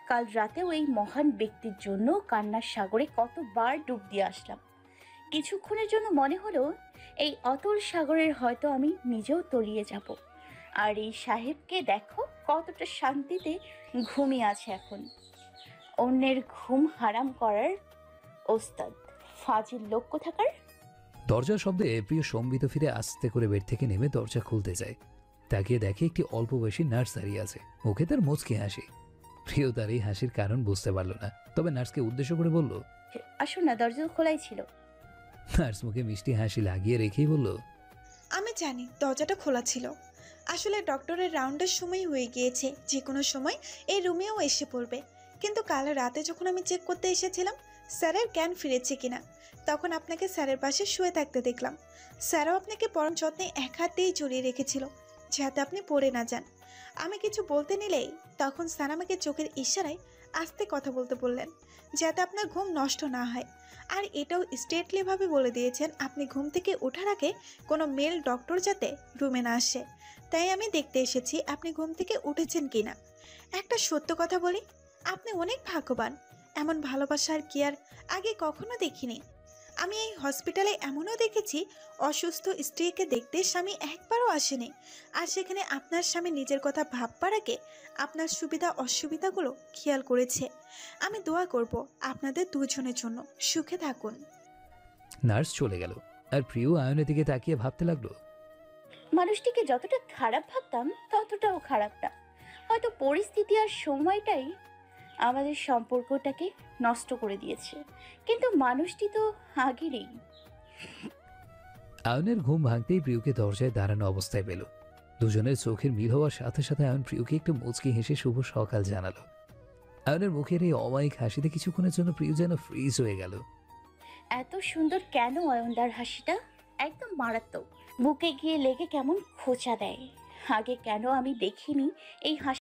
কাল রাতেও এই মহান ব্যক্তির জন্য কান্নার সাগরে কতবার ডুব দিয়ে আসলাম। কিছুক্ষণের জন্য মনে হলো এই অতল সাগরের হয়তো আমি নিজেও তলিয়ে যাব। আর এই সাহেবকে দেখো কতটা শান্তিতে ঘুমিয়ে আছে এখন। অন্যের ঘুম হারাম করার ওস্তাদ, ফাজিল লোক কোথাকার। দরজার শব্দে প্রিয় সম্বিত ফিরে আস্তে করে বেড থেকে নেমে দরজা খুলতে যায়। তাকিয়ে দেখে একটি অল্প বয়সী নার্স দাঁড়িয়ে আছে, মুখে তার মুচকি হাসি। প্রিয় তার এই হাসির কারণ বুঝতে পারল না, তবে নার্সকে উদ্দেশ্য করে বলল, আসুন না, দরজা খোলাই ছিল। নার্স মুখে মিষ্টি হাসি লাগিয়ে রেখেই বলল, আমি জানি দরজাটা খোলা ছিল। আসলে ডক্টরের রাউন্ডের সময় হয়ে গিয়েছে, যে কোনো সময় এই রুমেও এসে পড়বে। কিন্তু কাল রাতে যখন আমি চেক করতে এসেছিলাম স্যারের জ্ঞান ফিরেছে কিনা, তখন আপনাকে স্যারের পাশে শুয়ে থাকতে দেখলাম। স্যারও আপনাকে পরম যত্নে এক হাতেই জড়িয়ে রেখেছিল যাতে আপনি পড়ে না যান। আমি কিছু বলতে নিলেই তখন স্যার আমাকে চোখের ইশারায় আস্তে কথা বলতে বললেন, যাতে আপনার ঘুম নষ্ট না হয়। আর এটাও স্ট্রেটলিভাবে বলে দিয়েছেন আপনি ঘুম থেকে ওঠার আগে কোনো মেল ডক্টর যাতে রুমে না আসে। তাই আমি দেখতে এসেছি আপনি ঘুম থেকে উঠেছেন কিনা। একটা সত্য কথা বলি, আপনি অনেক ভাগ্যবান। এমন ভালোবাসার কেয়ার আগে কখনো দেখিনি। আমি এই হসপিটালে এমনও দেখেছি অসুস্থ স্ত্রীকে দেখতে স্বামী একবারও আসেনি, আর সেখানে আপনার স্বামী নিজের কথা ভাববার আগে আপনার সুবিধা অসুবিধাগুলো খেয়াল করেছে। আমি দোয়া করব আপনাদের দুজনের জন্য, সুখে থাকুন। নার্স চলে গেল, আর প্রিয় আয়নের দিকে তাকিয়ে ভাবতে লাগলো, মানুষটিকে যতটা খারাপ ভাবতাম ততটাও খারাপ না। হয়তো পরিস্থিতি আর সময়টাই আমাদের সম্পর্কটাকে নষ্ট করে দিয়েছে, কিন্তু মানুষটি তো আগেরই। আয়নের ঘুম ভাঙতেই প্রিয়কে দরজায় দাঁড়ানো অবস্থায় পেল। দুজনের চোখের মিল হওয়ার সাথে সাথে আয়ন প্রিয়কে একটু মুচকি হেসে শুভ সকাল জানালো। আয়নের মুখের এই অমায়িক হাসিতে কিছুক্ষণের জন্য প্রিয় যেন ফ্রিজ হয়ে গেল। এত সুন্দর কেন অয়নদার হাসিটা? একদম মারাত্মক। বুকে গিয়ে লেগে কেমন খোঁচা দেয়। আগে কেন আমি দেখিনি এই হাসি?